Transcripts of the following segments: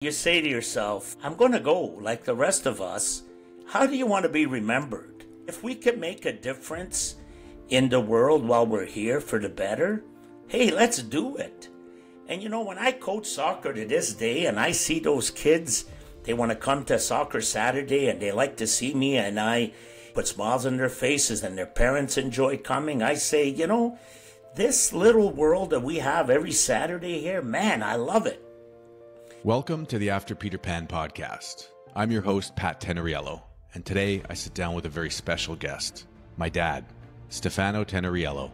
You say to yourself, I'm going to go like the rest of us. How do you want to be remembered? If we can make a difference in the world while we're here for the better, hey, let's do it. And you know, when I coach soccer to this day and I see those kids, they want to come to soccer Saturday and they like to see me and I put smiles on their faces and their parents enjoy coming, I say, you know, this little world that we have every Saturday here, man, I love it. Welcome to the After Peter Pan podcast. I'm your host, Pat Tenneriello, and today I sit down with a very special guest, my dad, Stefano Tenneriello,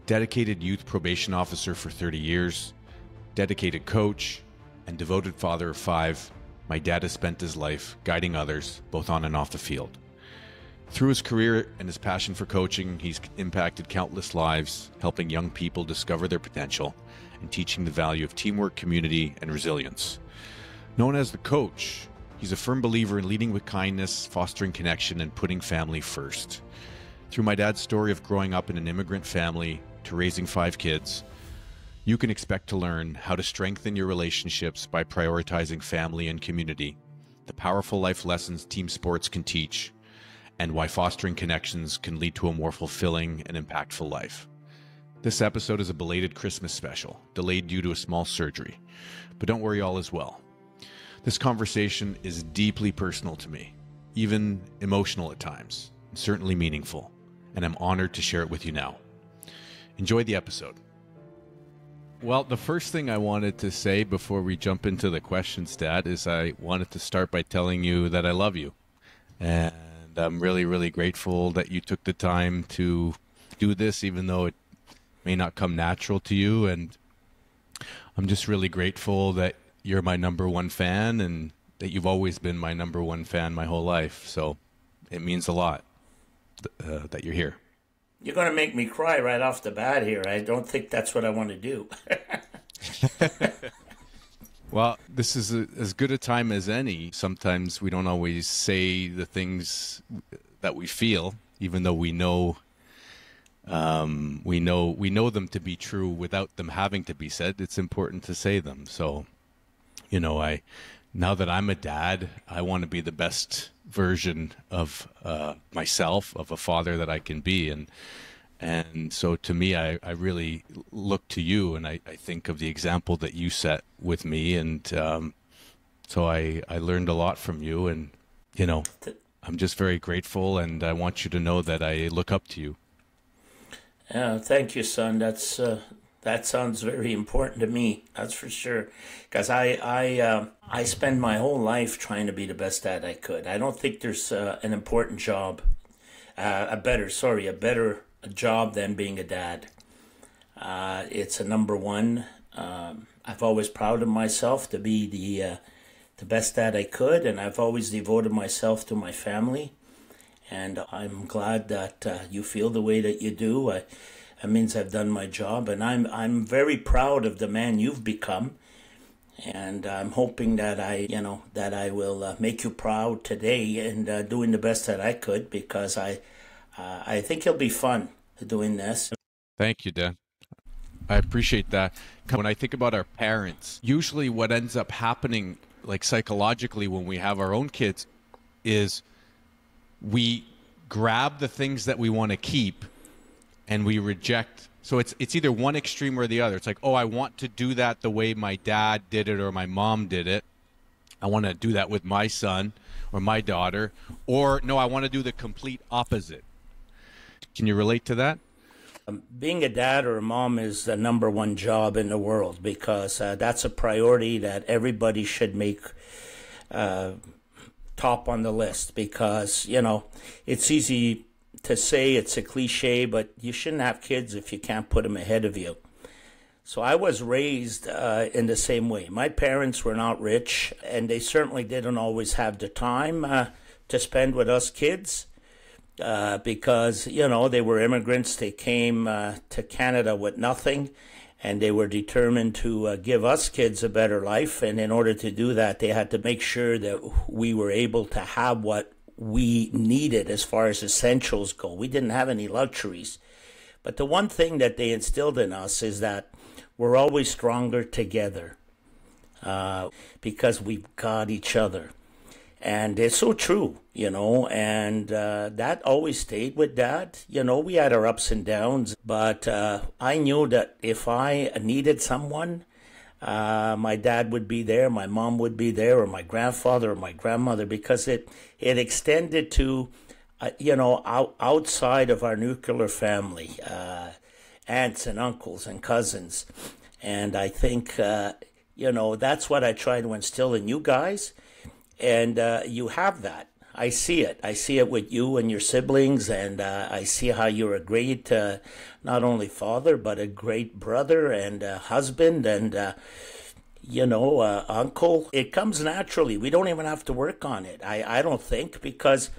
dedicated youth probation officer for 30 years, dedicated coach, and devoted father of 5. My dad has spent his life guiding others, both on and off the field. Through his career and his passion for coaching, he's impacted countless lives, helping young people discover their potential and teaching the value of teamwork, community, and resilience. Known as the coach, he's a firm believer in leading with kindness, fostering connection, and putting family first. Through my dad's story of growing up in an immigrant family to raising 5 kids, you can expect to learn how to strengthen your relationships by prioritizing family and community, the powerful life lessons team sports can teach, and why fostering connections can lead to a more fulfilling and impactful life. This episode is a belated Christmas special, delayed due to a small surgery, but don't worry, all is well. This conversation is deeply personal to me, even emotional at times, and certainly meaningful, and I'm honored to share it with you now. Enjoy the episode. Well, the first thing I wanted to say before we jump into the questions, Dad, is I wanted to start by telling you that I love you. And I'm really, really grateful that you took the time to do this, even though it may not come natural to you. And I'm just really grateful that you're my number one fan and that you've always been my number one fan my whole life. So it means a lot that you're here. You're going to make me cry right off the bat here. I don't think that's what I want to do. Well, this is as good a time as any. Sometimes we don't always say the things that we feel, even though we know them to be true without them having to be said. It's important to say them. So, you know, now that I'm a dad, I want to be the best version of myself, of a father that I can be. And so to me, I really look to you, and I think of the example that you set with me. And so I learned a lot from you, and, you know, I'm just very grateful, and I want you to know that I look up to you. Thank you, son. That sounds very important to me. That's for sure. Because I spend my whole life trying to be the best dad I could. I don't think there's an important job, a better job than being a dad. It's a number one. I've always proud of myself to be the best dad I could, and I've always devoted myself to my family. And I'm glad that you feel the way that you do. It means I've done my job, and I'm very proud of the man you've become. And I'm hoping that I will make you proud today and doing the best that I could, because I think it'll be fun doing this. Thank you, Dan. I appreciate that. When I think about our parents, usually what ends up happening, like psychologically, when we have our own kids, is we grab the things that we want to keep and we reject. So it's either one extreme or the other. It's like, oh, I want to do that the way my dad did it or my mom did it. I want to do that with my son or my daughter. Or no, I want to do the complete opposite. Can you relate to that? Being a dad or a mom is the number one job in the world, because that's a priority that everybody should make top on the list. Because, you know, it's easy to say, it's a cliche, but you shouldn't have kids if you can't put them ahead of you. So I was raised in the same way. My parents were not rich, and they certainly didn't always have the time to spend with us kids. Because, you know, they were immigrants. They came to Canada with nothing, and they were determined to give us kids a better life. And in order to do that, they had to make sure that we were able to have what we needed as far as essentials go. We didn't have any luxuries. But the one thing that they instilled in us is that we're always stronger together. because we've got each other. And it's so true, and that always stayed with Dad. We had our ups and downs, but I knew that if I needed someone, my dad would be there, my mom would be there, or my grandfather or my grandmother, because it extended to, outside of our nuclear family, aunts and uncles and cousins. And I think, that's what I try to instill in you guys. And you have that. I see it. I see it with you and your siblings, and I see how you're a great, not only father, but a great brother and husband and, uncle. It comes naturally. We don't even have to work on it, I don't think, because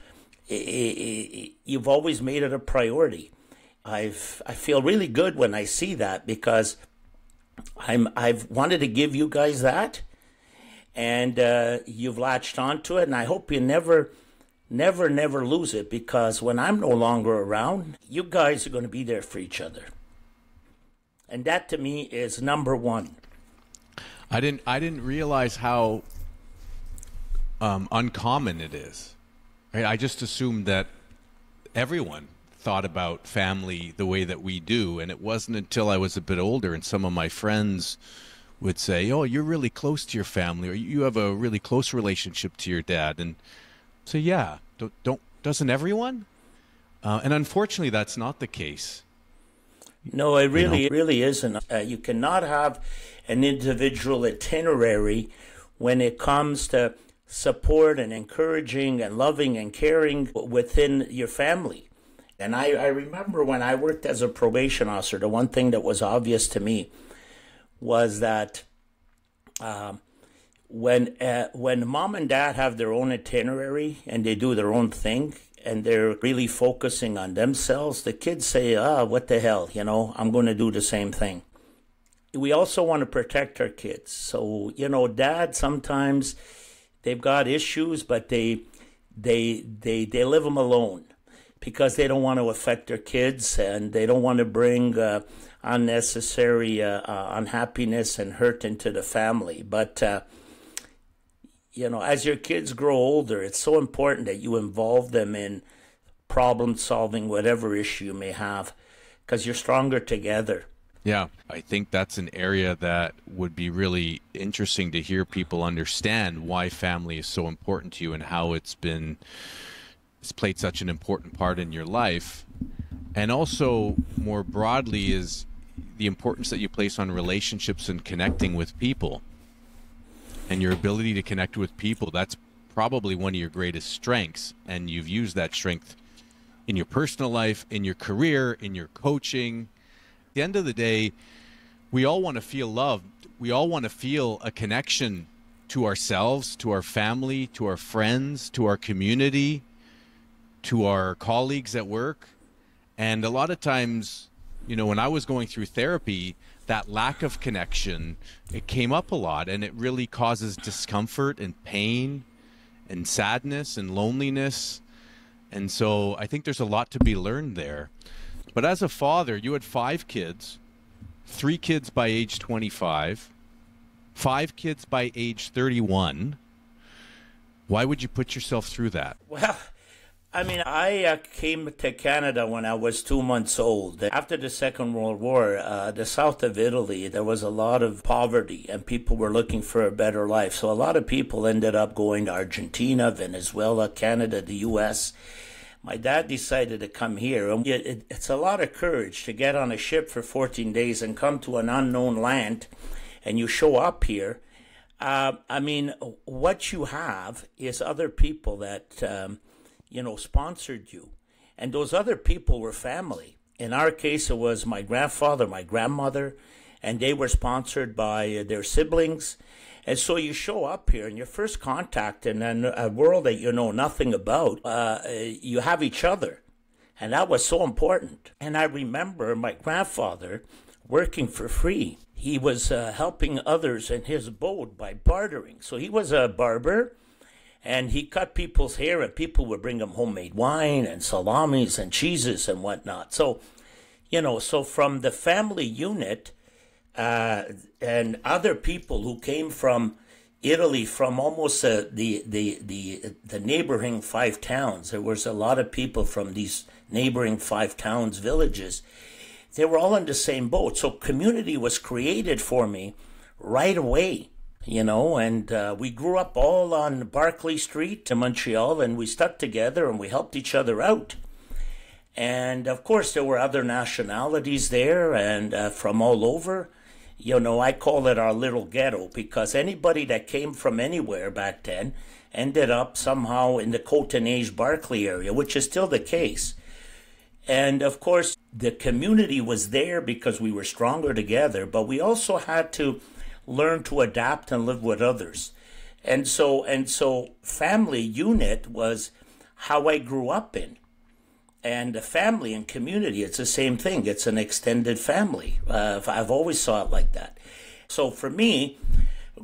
you've always made it a priority. I feel really good when I see that, because I've wanted to give you guys that. And you've latched onto it, and I hope you never lose it, because when I'm no longer around, you guys are going to be there for each other. And that, to me, is number one. I didn't realize how uncommon it is. I just assumed that everyone thought about family the way that we do, and it wasn't until I was a bit older and some of my friends would say, "Oh, you're really close to your family, or you have a really close relationship to your dad." And so, yeah, doesn't everyone? And unfortunately, that's not the case. No, it really isn't. You cannot have an individual itinerary when it comes to support and encouraging and loving and caring within your family. And I remember when I worked as a probation officer, the one thing that was obvious to me was that when mom and dad have their own itinerary and they do their own thing and they're really focusing on themselves, the kids say, what the hell, I'm going to do the same thing. We also want to protect our kids. So, dad, sometimes they've got issues, but they live them alone because they don't want to affect their kids, and they don't want to bring unnecessary unhappiness and hurt into the family. But, as your kids grow older, it's so important that you involve them in problem solving, whatever issue you may have, because you're stronger together. Yeah, I think that's an area that would be really interesting to hear people understand why family is so important to you and how it's played such an important part in your life. And also, more broadly, is the importance that you place on relationships and connecting with people. And your ability to connect with people, that's probably one of your greatest strengths. And you've used that strength in your personal life, in your career, in your coaching. At the end of the day, we all want to feel loved. We all want to feel a connection to ourselves, to our family, to our friends, to our community, to our colleagues at work. And a lot of times, when I was going through therapy, that lack of connection, it came up a lot, and it really causes discomfort and pain and sadness and loneliness. And so I think there's a lot to be learned there. But as a father, you had 5 kids, 3 kids by age 25, 5 kids by age 31. Why would you put yourself through that? Well, I came to Canada when I was 2 months old. After the Second World War, the south of Italy, there was a lot of poverty and people were looking for a better life. So a lot of people ended up going to Argentina, Venezuela, Canada, the U.S. My dad decided to come here. And it's a lot of courage to get on a ship for 14 days and come to an unknown land, and you show up here. What you have is other people that sponsored you. And those other people were family. In our case, it was my grandfather, my grandmother, and they were sponsored by their siblings. And so you show up here, and your first contact in a world that you know nothing about, you have each other. And that was so important. And I remember my grandfather working for free. He was helping others in his boat by bartering. So he was a barber, and he cut people's hair, and people would bring him homemade wine and salamis and cheeses and whatnot. So, so from the family unit and other people who came from Italy, from almost the neighboring 5 towns. There was a lot of people from these neighboring 5 towns, villages. They were all in the same boat. So community was created for me right away, and we grew up all on Barclay Street in Montreal, and we stuck together and we helped each other out. And of course, there were other nationalities there and from all over. I call it our little ghetto, because anybody that came from anywhere back then ended up somehow in the Cotonage Barclay area, which is still the case. And of course, the community was there because we were stronger together, but we also had to learn to adapt and live with others. And so family unit was how I grew up in. And the family and community, it's the same thing. It's an extended family. I've always saw it like that. So for me,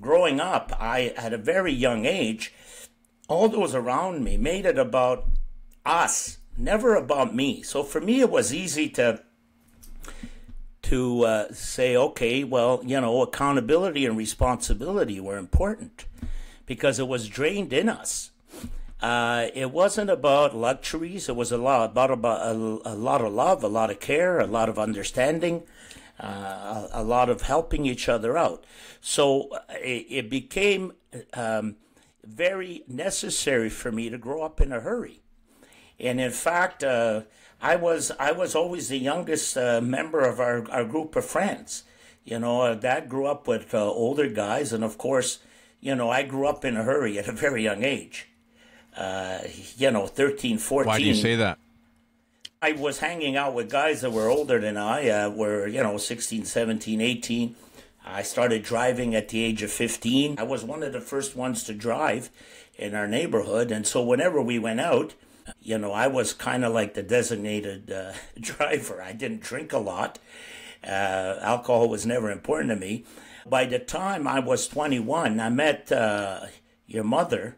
growing up, at a very young age, all those around me made it about us, never about me. So for me, it was easy to say, okay, well, accountability and responsibility were important because it was drained in us. It wasn't about luxuries. It was a lot of love, a lot of care, a lot of understanding, a lot of helping each other out. So it became very necessary for me to grow up in a hurry. And in fact, I was always the youngest member of our group of friends. Dad grew up with older guys, and of course, I grew up in a hurry at a very young age. 13, 14. Why do you say that? I was hanging out with guys that were older than I, were 16, 17, 18. I started driving at the age of 15. I was one of the first ones to drive in our neighborhood. And so whenever we went out, I was kind of like the designated driver. I didn't drink a lot. Alcohol was never important to me. By the time I was 21, I met your mother.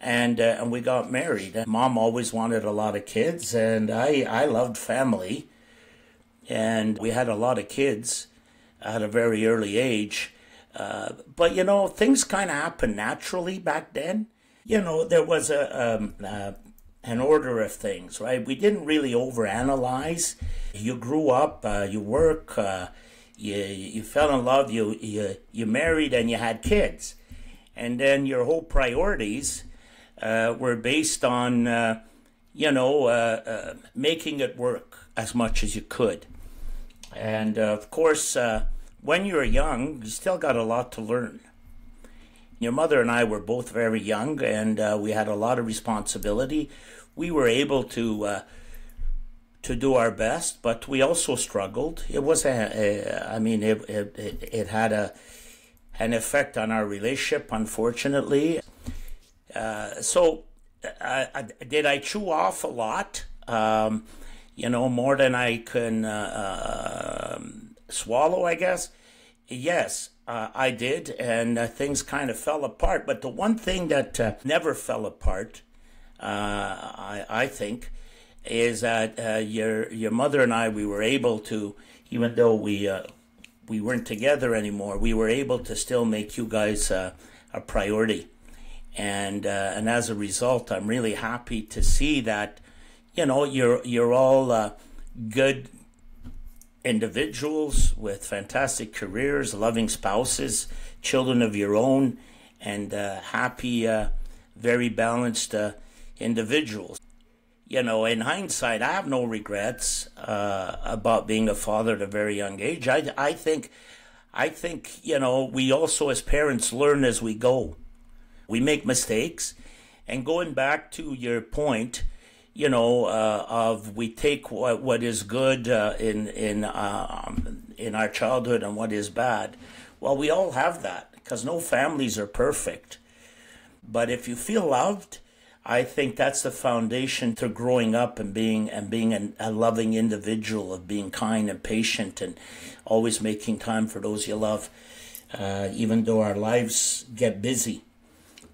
And we got married. Mom always wanted a lot of kids, and I loved family. And we had a lot of kids at a very early age. But, things kind of happened naturally back then. There was an order of things, right? We didn't really overanalyze. You grew up, you work, you fell in love, you married, and you had kids. And then your whole priorities were based on, making it work as much as you could. And of course, when you're young, you still got a lot to learn. Your mother and I were both very young, and we had a lot of responsibility. We were able to do our best, but we also struggled. It was it had an effect on our relationship, unfortunately. So did I chew off a lot? More than I can swallow, I guess. Yes, I did, and things kind of fell apart. But the one thing that never fell apart, I think, is that your mother and I, we were able to, even though we weren't together anymore, we were able to still make you guys a priority. And as a result, I'm really happy to see that, you're all good individuals with fantastic careers, loving spouses, children of your own, and happy, very balanced individuals. In hindsight, I have no regrets about being a father at a very young age. I think, we also as parents learn as we go. We make mistakes, and going back to your point, of we take what is good in our childhood and what is bad. Well, we all have that because no families are perfect. But if you feel loved, I think that's the foundation to growing up and being a loving individual, of being kind and patient and always making time for those you love, even though our lives get busy.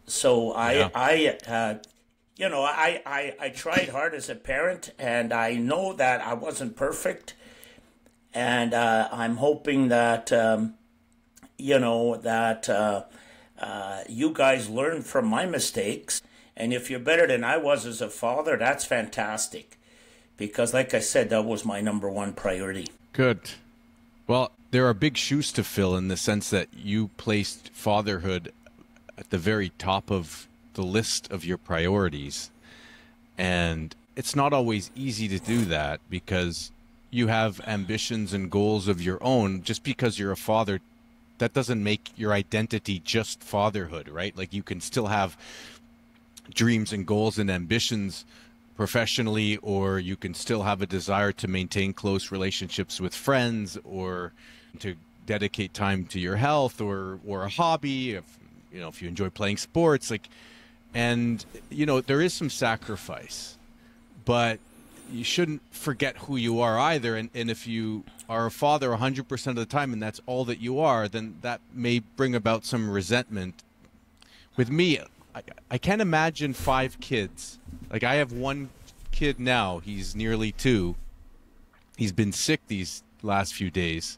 So I tried hard as a parent, and I know that I wasn't perfect, and I'm hoping that that you guys learn from my mistakes. And if you're better than I was as a father, that's fantastic. Because like I said, that was my number one priority. Good. Well, there are big shoes to fill in the sense that you placed fatherhood at the very top of the list of your priorities. And it's not always easy to do that because you have ambitions and goals of your own. Just because you're a father, that doesn't make your identity just fatherhood, right? Like you can still have dreams and goals and ambitions professionally, or you can still have a desire to maintain close relationships with friends or to dedicate time to your health or a hobby, if you enjoy playing sports, and there is some sacrifice, but you shouldn't forget who you are either. And if you are a father 100% of the time and that's all that you are, then that may bring about some resentment. With me, I can't imagine 5 kids. Like I have one kid now. He's nearly 2. He's been sick these last few days.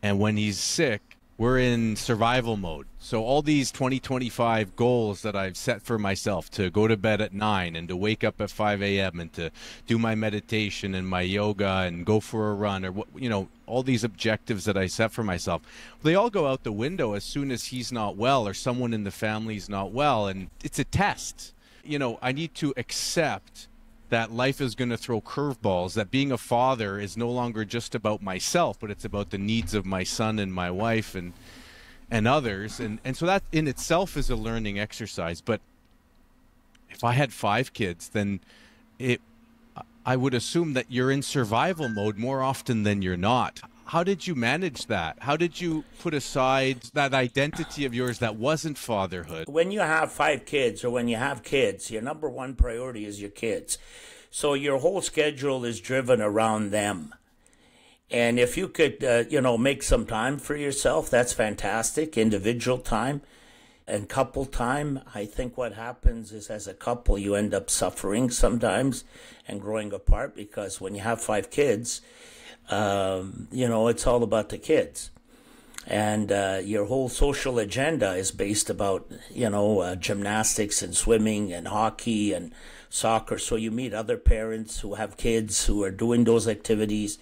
And when he's sick, we're in survival mode. So all these 2025 goals that I've set for myself, to go to bed at 9 and to wake up at 5 a.m. and to do my meditation and my yoga and go for a run, or all these objectives that I set for myself, they all go out the window as soon as he's not well or someone in the family is not well. And it's a test. I need to accept that life is going to throw curveballs, that being a father is no longer just about myself, but it's about the needs of my son and my wife and others. And so that in itself is a learning exercise. But if I had 5 kids, then I would assume that you're in survival mode more often than you're not. How did you manage that? How did you put aside that identity of yours that wasn't fatherhood? When you have 5 kids, or when you have kids, your number one priority is your kids. So your whole schedule is driven around them. And if you could, make some time for yourself, that's fantastic. Individual time and couple time. I think what happens is, as a couple, you end up suffering sometimes and growing apart, because when you have 5 kids, it's all about the kids. And your whole social agenda is based about, gymnastics and swimming and hockey and soccer. So you meet other parents who have kids who are doing those activities.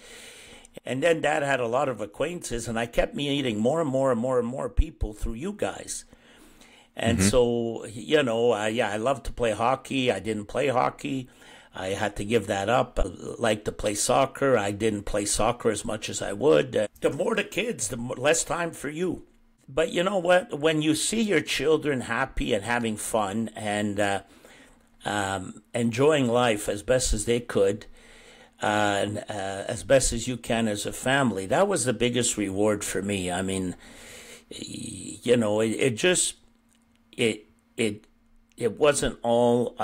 And then Dad had a lot of acquaintances, and I kept meeting more and more and more and more people through you guys. And so, I love to play hockey. I didn't play hockey. I had to give that up. I like to play soccer. I didn't play soccer as much as I would. The more the kids, the less time for you. But you know what? When you see your children happy and having fun and enjoying life as best as they could, and as best as you can as a family, that was the biggest reward for me. I mean, it wasn't all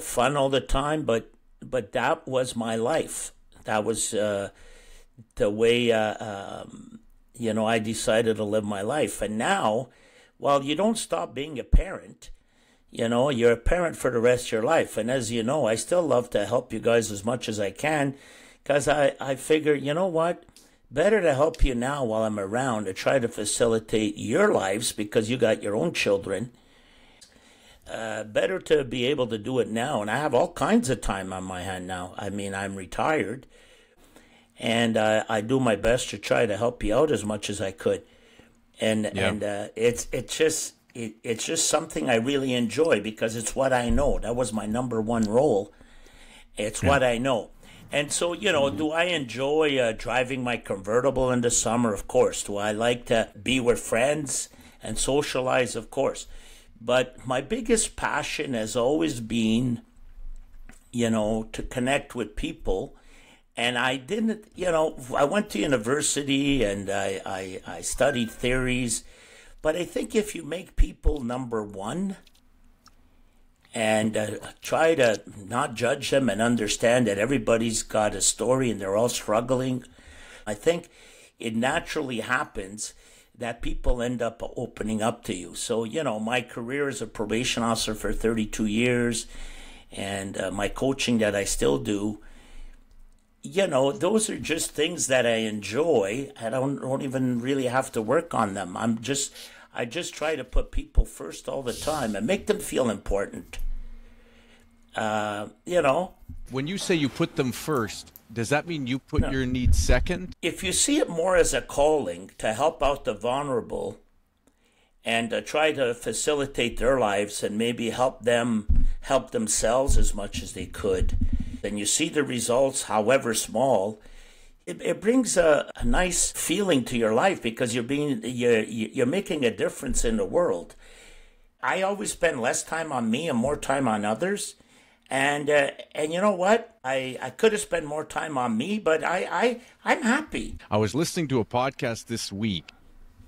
fun all the time, but that was my life. That was the way I decided to live my life. And now, while you don't stop being a parent, you're a parent for the rest of your life. And as you know, I still love to help you guys as much as I can, because I figure, you know what? Better to help you now while I'm around, to try to facilitate your lives, because you got your own children. Better to be able to do it now. And I have all kinds of time on my hand now. I mean, I'm retired, and I do my best to try to help you out as much as I could. And it's just something I really enjoy, because it's what I know. That was my number one role. It's what I know. And so, do I enjoy driving my convertible in the summer? Of course. Do I like to be with friends and socialize? Of course. But my biggest passion has always been, to connect with people. And I didn't, I went to university and I studied theories. But I think if you make people number one, and try to not judge them and understand that everybody's got a story and they're all struggling, I think it naturally happens that people end up opening up to you. So, my career as a probation officer for 32 years and my coaching that I still do, those are just things that I enjoy. I don't even really have to work on them. I just try to put people first all the time and make them feel important. When you say you put them first, does that mean you put your needs second? If you see it more as a calling to help out the vulnerable and to try to facilitate their lives and maybe help themselves as much as they could, and you see the results, however small, it brings a nice feeling to your life because you're making a difference in the world. I always spend less time on me and more time on others. And you know what? I could have spent more time on me, but I'm happy. I was listening to a podcast this week.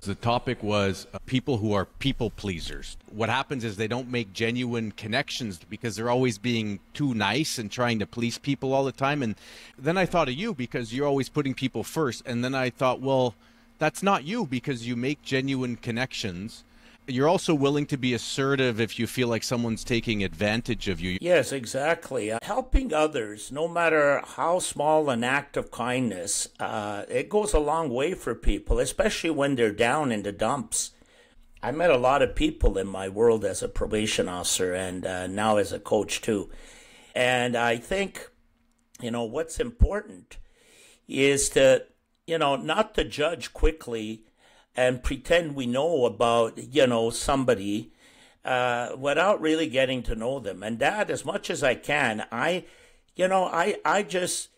The topic was people who are people pleasers. What happens is they don't make genuine connections because they're always being too nice and trying to please people all the time. And then I thought of you because you're always putting people first. And then I thought, well, that's not you because you make genuine connections. You're also willing to be assertive if you feel like someone's taking advantage of you. Yes, exactly. Helping others, no matter how small an act of kindness, it goes a long way for people, especially when they're down in the dumps. I met a lot of people in my world as a probation officer and now as a coach too. And I think, what's important is to, not to judge quickly and pretend we know about, somebody without really getting to know them. And that, as much as I can, I just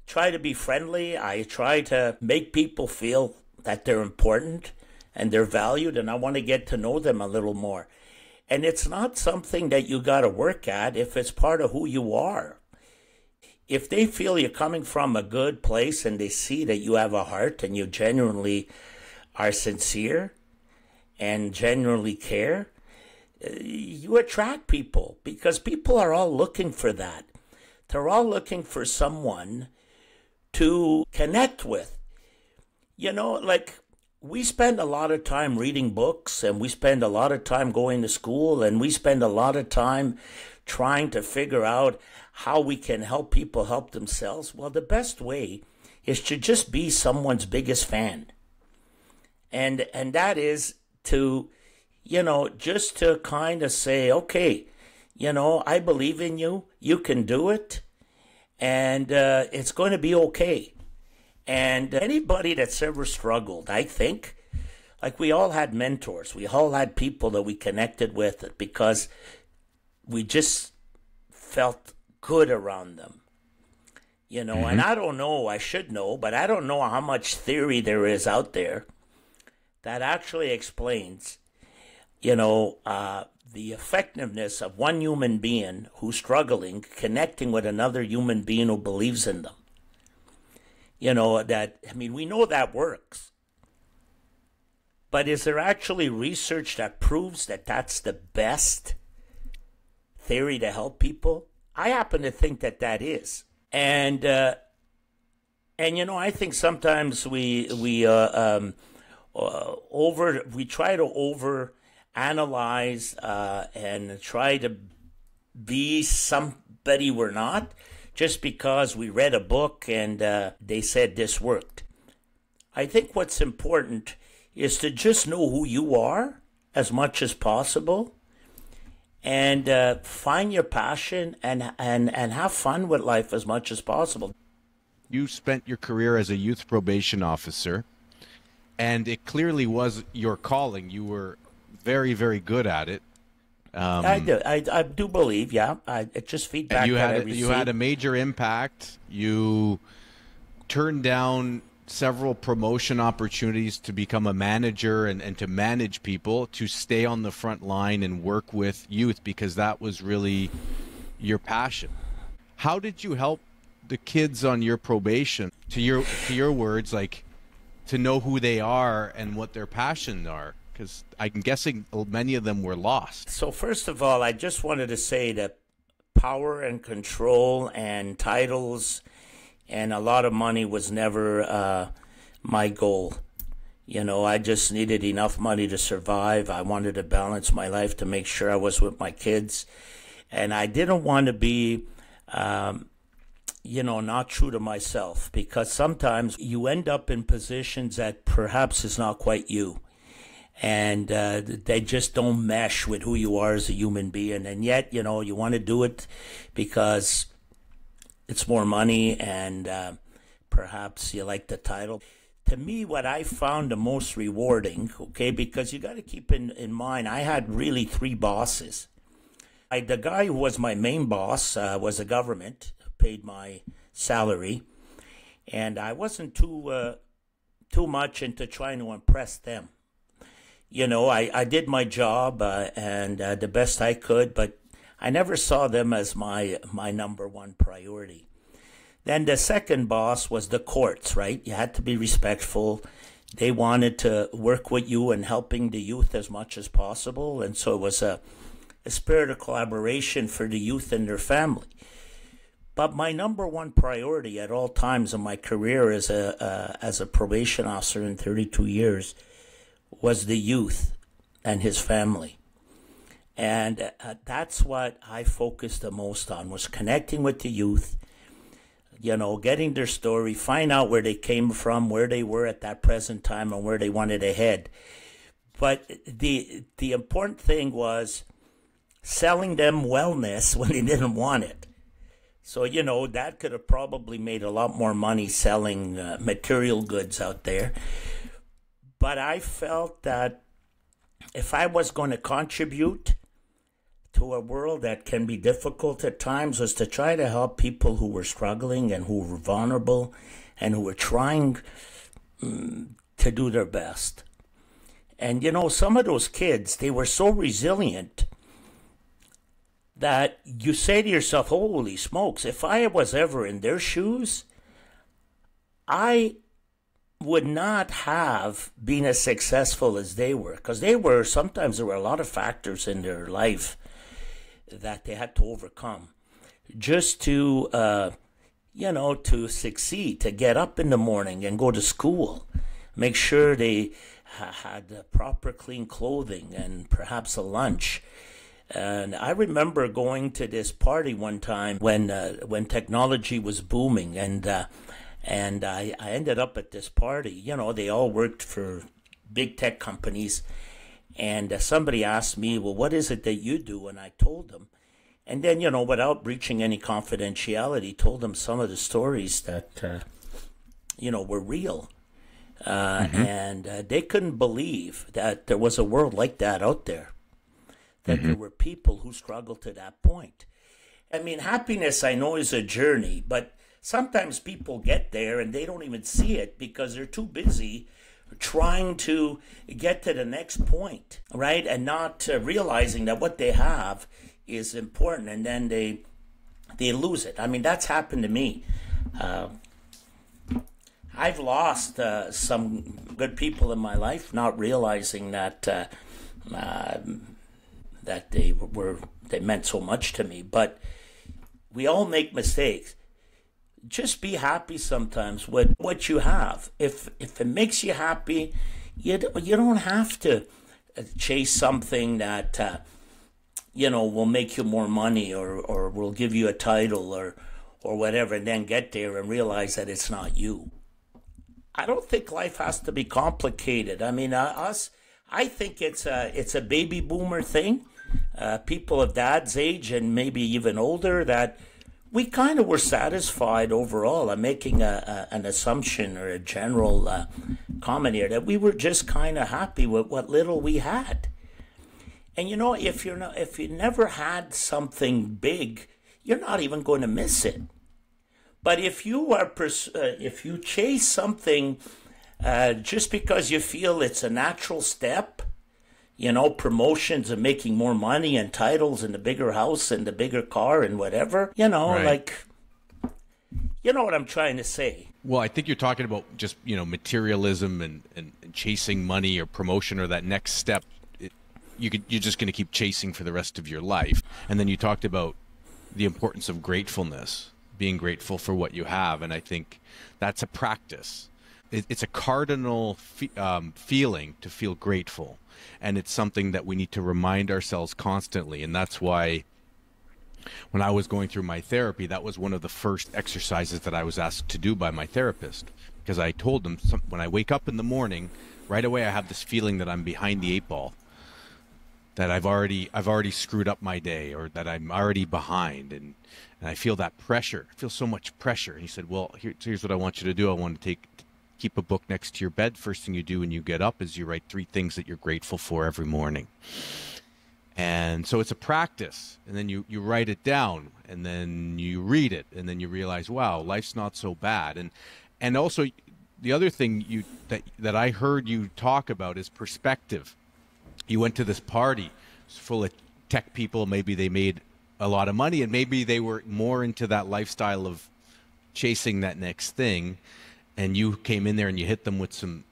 try to be friendly. I try to make people feel that they're important and they're valued, and I want to get to know them a little more. And it's not something that you got to work at if it's part of who you are. If they feel you're coming from a good place and they see that you have a heart and you genuinely are sincere and genuinely care, you attract people because people are all looking for that. They're all looking for someone to connect with. We spend a lot of time reading books and we spend a lot of time going to school and we spend a lot of time trying to figure out how we can help people help themselves. Well, the best way is to just be someone's biggest fan. And that is to, just to kind of say, okay, I believe in you. You can do it. And it's going to be okay. And anybody that's ever struggled, I think, like we all had mentors. We all had people that we connected with because we just felt good around them. And I don't know, I should know, but I don't know how much theory there is out there that actually explains, the effectiveness of one human being who's struggling, connecting with another human being who believes in them. We know that works. But is there actually research that proves that that's the best theory to help people? I happen to think that is. And I think sometimes we try to over analyze and try to be somebody we're not just because we read a book and they said this worked. I think what's important is to just know who you are as much as possible and find your passion and have fun with life as much as possible. You spent your career as a youth probation officer. And it clearly was your calling. You were very, very good at it. I do believe, yeah. It's just feedback you that I received. You had a major impact. You turned down several promotion opportunities to become a manager and to manage people, to stay on the front line and work with youth because that was really your passion. How did you help the kids on your probation, to your words, to know who they are and what their passions are? Because I'm guessing many of them were lost. So first of all, I just wanted to say that power and control and titles and a lot of money was never my goal. I just needed enough money to survive. I wanted to balance my life to make sure I was with my kids. And I didn't want to be, not true to myself, because sometimes you end up in positions that perhaps is not quite you. And they just don't mesh with who you are as a human being. And yet, you want to do it because it's more money and perhaps you like the title. To me, what I found the most rewarding, okay, because you got to keep in mind, I had really 3 bosses. The guy who was my main boss was the government, paid my salary, and I wasn't too much into trying to impress them. I did my job and the best I could, but I never saw them as my number one priority. Then the second boss was the courts, right? You had to be respectful. They wanted to work with you and helping the youth as much as possible, and so it was a spirit of collaboration for the youth and their family. But my number one priority at all times in my career as a probation officer in 32 years was the youth and his family. And that's what I focused the most on, was connecting with the youth, getting their story, find out where they came from, where they were at that present time, and where they wanted to head. But the important thing was selling them wellness when they didn't want it. So, that could have probably made a lot more money selling material goods out there. But I felt that if I was going to contribute to a world that can be difficult at times, was to try to help people who were struggling and who were vulnerable and who were trying to do their best. And, some of those kids, they were so resilient that you say to yourself, holy smokes, if I was ever in their shoes, I would not have been as successful as they were, because sometimes there were a lot of factors in their life that they had to overcome just to, to succeed, to get up in the morning and go to school, make sure they had proper clean clothing and perhaps a lunch. And I remember going to this party one time when technology was booming, and I ended up at this party. They all worked for big tech companies. And somebody asked me, well, what is it that you do? And I told them. And then, without breaching any confidentiality, told them some of the stories that, were real. And they couldn't believe that there was a world like that out there, that there were people who struggled to that point. I mean, happiness, I know, is a journey, but sometimes people get there and they don't even see it because they're too busy trying to get to the next point, right? And not realizing that what they have is important, and then they lose it. I mean, that's happened to me. I've lost some good people in my life, not realizing that that they meant so much to me. But we all make mistakes. Just be happy sometimes with what you have. If it makes you happy, you don't have to chase something that will make you more money or will give you a title or whatever, and then get there and realize that it's not you. I don't think life has to be complicated. I mean, I think it's a baby boomer thing. People of Dad's age and maybe even older, that we kind of were satisfied overall. I'm making an assumption or a general comment here, that we were just kind of happy with what little we had. And if you never had something big, you're not even going to miss it. But if you chase something just because you feel it's a natural step, promotions and making more money and titles and the bigger house and the bigger car and whatever, right. You know what I'm trying to say. Well, I think you're talking about just, materialism and chasing money or promotion or that next step. You're just going to keep chasing for the rest of your life. And then you talked about the importance of gratefulness, being grateful for what you have. And I think that's a practice. It's a cardinal feeling to feel grateful. And it's something that we need to remind ourselves constantly. And that's why when I was going through my therapy, that was one of the first exercises that I was asked to do by my therapist, because I told them when I wake up in the morning, right away I have this feeling that I'm behind the 8 ball, that I've already screwed up my day, or that I'm already behind, and I feel that pressure. I feel so much pressure. And he said, well, here's what I want you to do. I want to keep a book next to your bed. First thing you do when you get up is you write 3 things that you're grateful for every morning. And so it's a practice, and then you write it down, and then you read it, and then you realize, wow, life's not so bad. And also the other thing that I heard you talk about is perspective. You went to this party full of tech people. Maybe they made a lot of money, and maybe they were more into that lifestyle of chasing that next thing. And you came in there and you hit them with some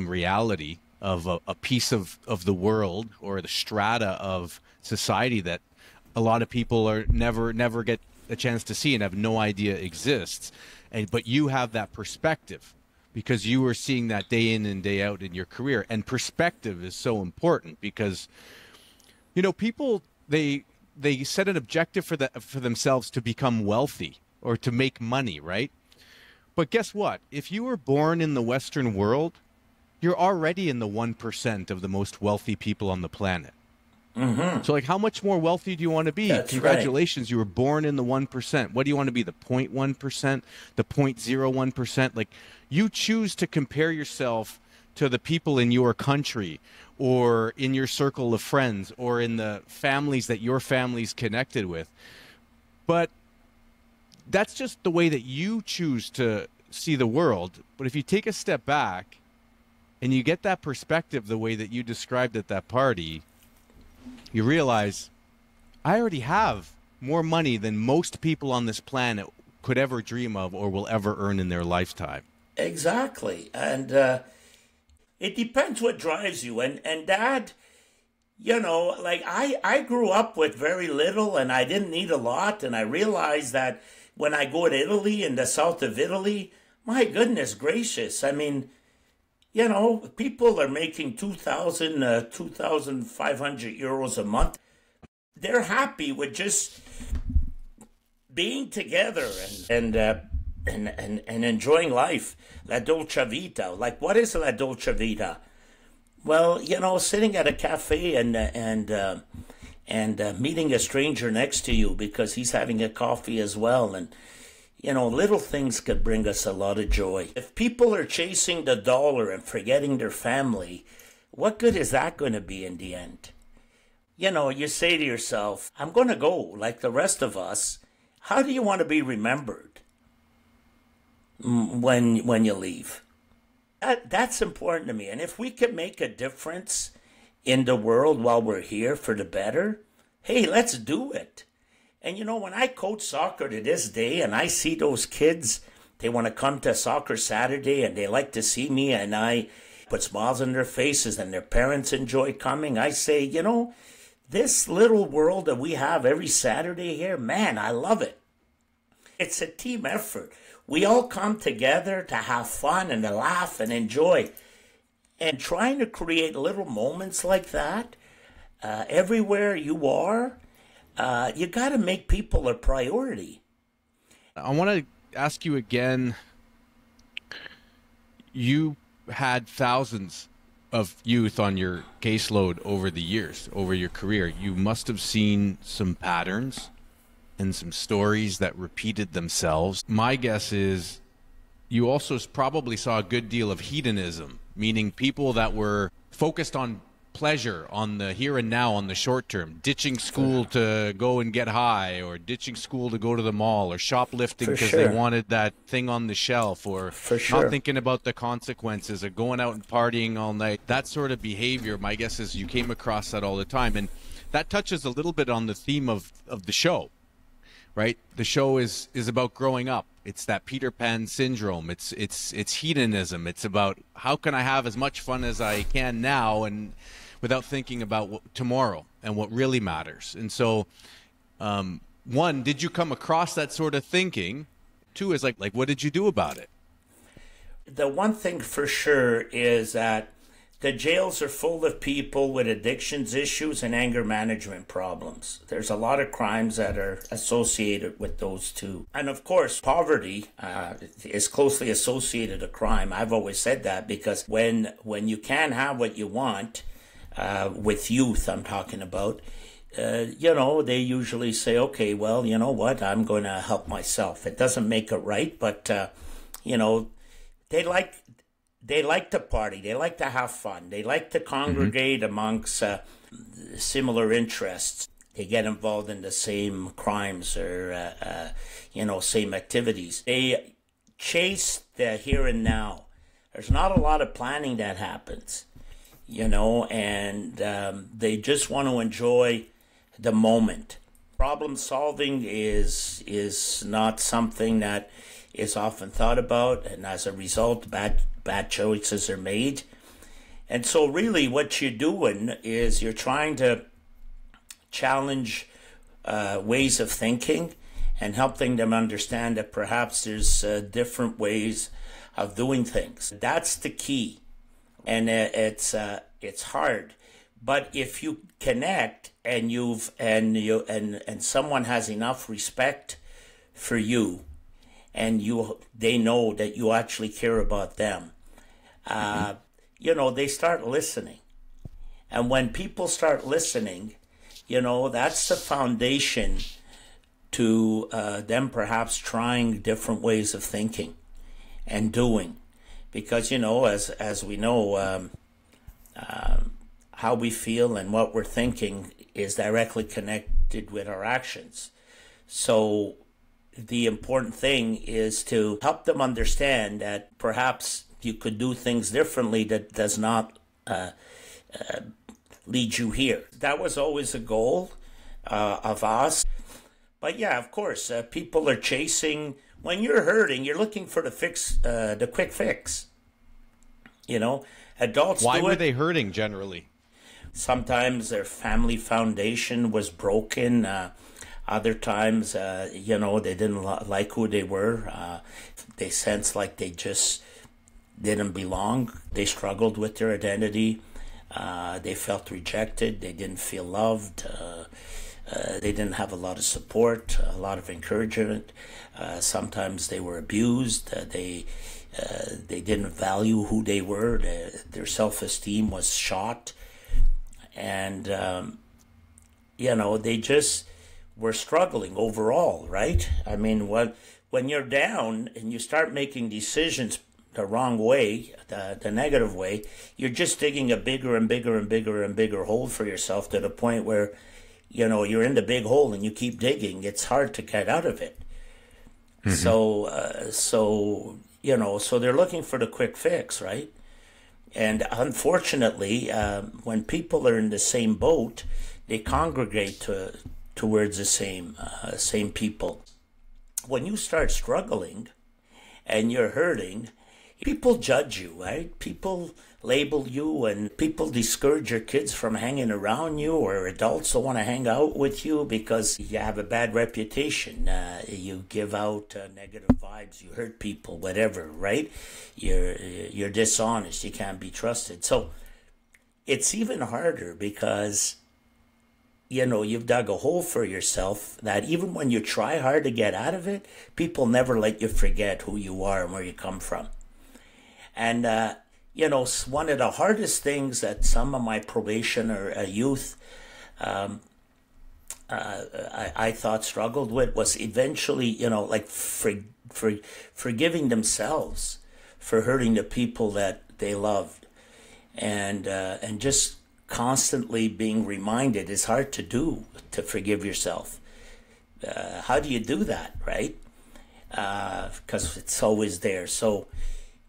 reality of a piece of the world, or the strata of society that a lot of people are never get a chance to see and have no idea exists. But you have that perspective, because you were seeing that day in and day out in your career. And perspective is so important, because, you know, people, they set an objective for themselves to become wealthy or to make money, right? But guess what? If you were born in the Western world, you're already in the 1% of the most wealthy people on the planet. Mm-hmm. So, like, how much more wealthy do you want to be? That's Congratulations, right. You were born in the 1%. What do you want to be, the 0.1%, the 0.01%? Like, you choose to compare yourself to the people in your country, or in your circle of friends, or in the families that your family's connected with. But that's just the way that you choose to see the world. But if you take a step back and you get that perspective the way that you described at that party, you realize, I already have more money than most people on this planet could ever dream of or will ever earn in their lifetime. Exactly. And it depends what drives you. And Dad, you know, like I grew up with very little, and I didn't need a lot. And I realized that when I go to Italy, in the south of Italy, my goodness gracious, I mean, you know, people are making 2,000, 2,500 euros a month. They're happy with just being together and enjoying life. La dolce vita. Like, what is la dolce vita? Well, you know, sitting at a cafe and meeting a stranger next to you because he's having a coffee as well. And, you know, little things could bring us a lot of joy. If people are chasing the dollar and forgetting their family, what good is that going to be in the end? You know, you say to yourself, I'm going to go like the rest of us. How do you want to be remembered when you leave? That's important to me. And if we can make a difference in the world while we're here for the better, hey, let's do it. And you know, when I coach soccer to this day and I see those kids, they want to come to soccer Saturday and they like to see me, and I put smiles on their faces and their parents enjoy coming, I say, you know, this little world that we have every Saturday here, man, I love it. It's a team effort. We all come together to have fun and to laugh and enjoy. And trying to create little moments like that everywhere you are, you got to make people a priority. I want to ask you again, you had thousands of youth on your caseload over the years, over your career. You must have seen some patterns and some stories that repeated themselves. My guess is you also probably saw a good deal of hedonism, meaning people that were focused on pleasure, on the here and now, on the short term, ditching school to go and get high, or ditching school to go to the mall, or shoplifting because they wanted that thing on the shelf, or not thinking about the consequences, or going out and partying all night. That sort of behavior, my guess is you came across that all the time. And that touches a little bit on the theme of the show, right? The show is about growing up. It's that Peter Pan syndrome. It's hedonism. It's about how can I have as much fun as I can now and without thinking about tomorrow and what really matters. And so, one, did you come across that sort of thinking? Two is like what did you do about it? The one thing for sure is that The jails are full of people with addictions issues and anger management problems. There's a lot of crimes that are associated with those two. And of course, poverty is closely associated to crime. I've always said that because when you can't have what you want, with youth I'm talking about, they usually say, okay, well, you know what, I'm going to help myself. It doesn't make it right, but, they like to party. They like to have fun. They like to congregate amongst similar interests. They get involved in the same crimes or, same activities. They chase the here and now. There's not a lot of planning that happens, and they just want to enjoy the moment. Problem solving is not something that is often thought about, and as a result, bad choices are made. And so really what you're doing is you're trying to challenge ways of thinking and helping them understand that perhaps there's different ways of doing things. That's the key. And it's hard. But if you connect and and someone has enough respect for you, and they know that you actually care about them, they start listening. And when people start listening, that's the foundation to them perhaps trying different ways of thinking and doing. Because, as we know, how we feel and what we're thinking is directly connected with our actions. So the important thing is to help them understand that perhaps you could do things differently that does not lead you here. That was always a goal of us. But yeah, of course, people are chasing. When you're hurting, you're looking for the quick fix. Adults Why do were it. they hurting generally? Sometimes their family foundation was broken. Other times, they didn't like who they were. They sensed like they just didn't belong. They struggled with their identity. They felt rejected. They didn't feel loved. They didn't have a lot of support, a lot of encouragement. Sometimes they were abused. They didn't value who they were. Their self-esteem was shot. And, they just were struggling overall, right? I mean, when you're down and you start making decisions the wrong way, the negative way, you're just digging a bigger and bigger and bigger and bigger hole for yourself to the point where, you're in the big hole and you keep digging. It's hard to get out of it. Mm-hmm. So they're looking for the quick fix, right? And unfortunately, when people are in the same boat, they congregate towards the same people. When you start struggling and you're hurting, people judge you, right? People label you, and people discourage your kids from hanging around you, or adults don't want to hang out with you because you have a bad reputation. You give out negative vibes. You hurt people, whatever, right? You're dishonest. You can't be trusted. So it's even harder because you've dug a hole for yourself that even when you try hard to get out of it, people never let you forget who you are and where you come from. And, one of the hardest things that some of my probation or youth, I thought struggled with was eventually, forgiving themselves for hurting the people that they loved. And just constantly being reminded it's hard to do, to forgive yourself. How do you do that, right? Because it's always there. So,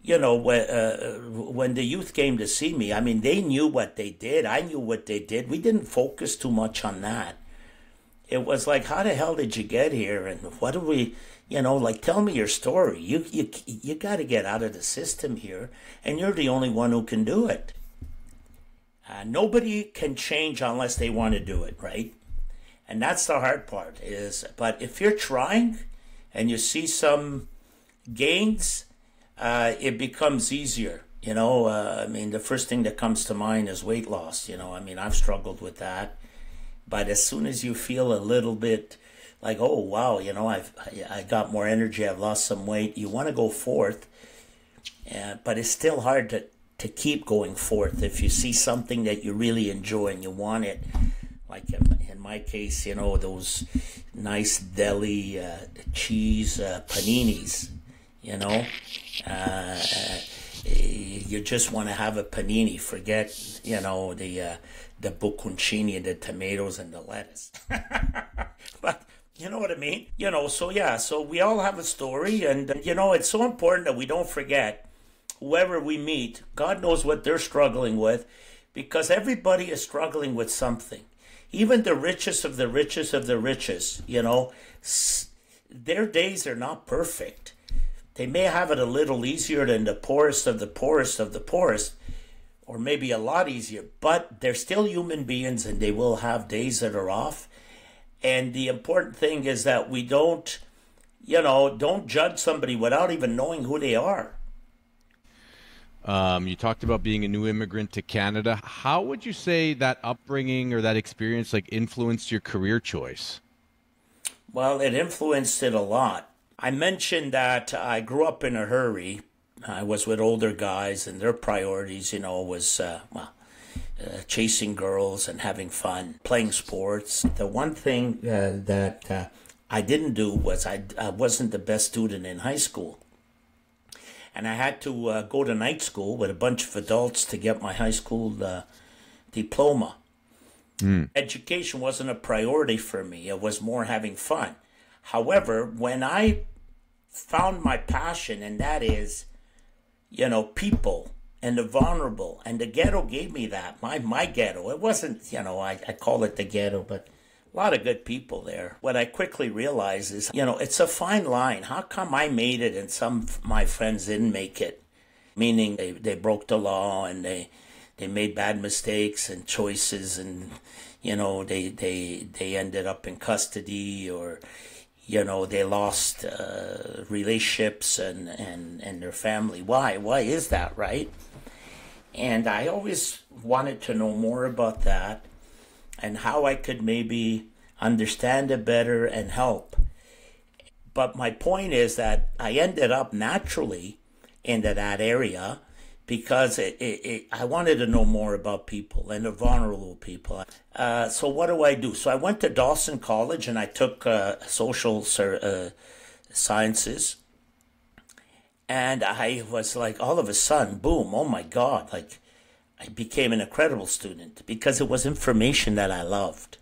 when the youth came to see me, I mean, they knew what they did. I knew what they did. We didn't focus too much on that. It was like, how the hell did you get here? And what do we, tell me your story. You got to get out of the system here, and you're the only one who can do it. Nobody can change unless they want to do it, right? And that's the hard part but if you're trying and you see some gains, it becomes easier. I mean, the first thing that comes to mind is weight loss. I mean, I've struggled with that. But as soon as you feel a little bit like, oh, wow, I got more energy, I've lost some weight, you want to go forth. But it's still hard to keep going forth if you see something that you really enjoy and you want it. Like in my case, those nice deli cheese paninis, you just want to have a panini. Forget, the bocconcini and the tomatoes and the lettuce. But you know what I mean? So we all have a story, and it's so important that we don't forget whoever we meet. God knows what they're struggling with, because everybody is struggling with something. Even the richest of the richest of the richest, their days are not perfect. They may have it a little easier than the poorest of the poorest of the poorest, or maybe a lot easier, but they're still human beings and they will have days that are off. And the important thing is that we don't judge somebody without even knowing who they are. You talked about being a new immigrant to Canada. How would you say that upbringing or that experience influenced your career choice? Well, it influenced it a lot. I mentioned that I grew up in a hurry. I was with older guys, and their priorities, was chasing girls and having fun, playing sports. The one thing that I didn't do was I wasn't the best student in high school. And I had to go to night school with a bunch of adults to get my high school diploma. Education wasn't a priority for me. It was more having fun. However, when I found my passion, and that is, people and the vulnerable, and the ghetto gave me that. My ghetto. It wasn't, I call it the ghetto, but a lot of good people there. What I quickly realized is, it's a fine line. How come I made it and some of my friends didn't make it? Meaning they broke the law and they made bad mistakes and choices, and, they ended up in custody, or, they lost relationships and their family. Why? Why is that, right? And I always wanted to know more about that, and how I could maybe understand it better and help. But my point is that I ended up naturally into that area because I wanted to know more about people and the vulnerable people. So what do? So I went to Dawson College and I took social sciences. And I was like, all of a sudden, boom, oh my God, I became an incredible student because it was information that I loved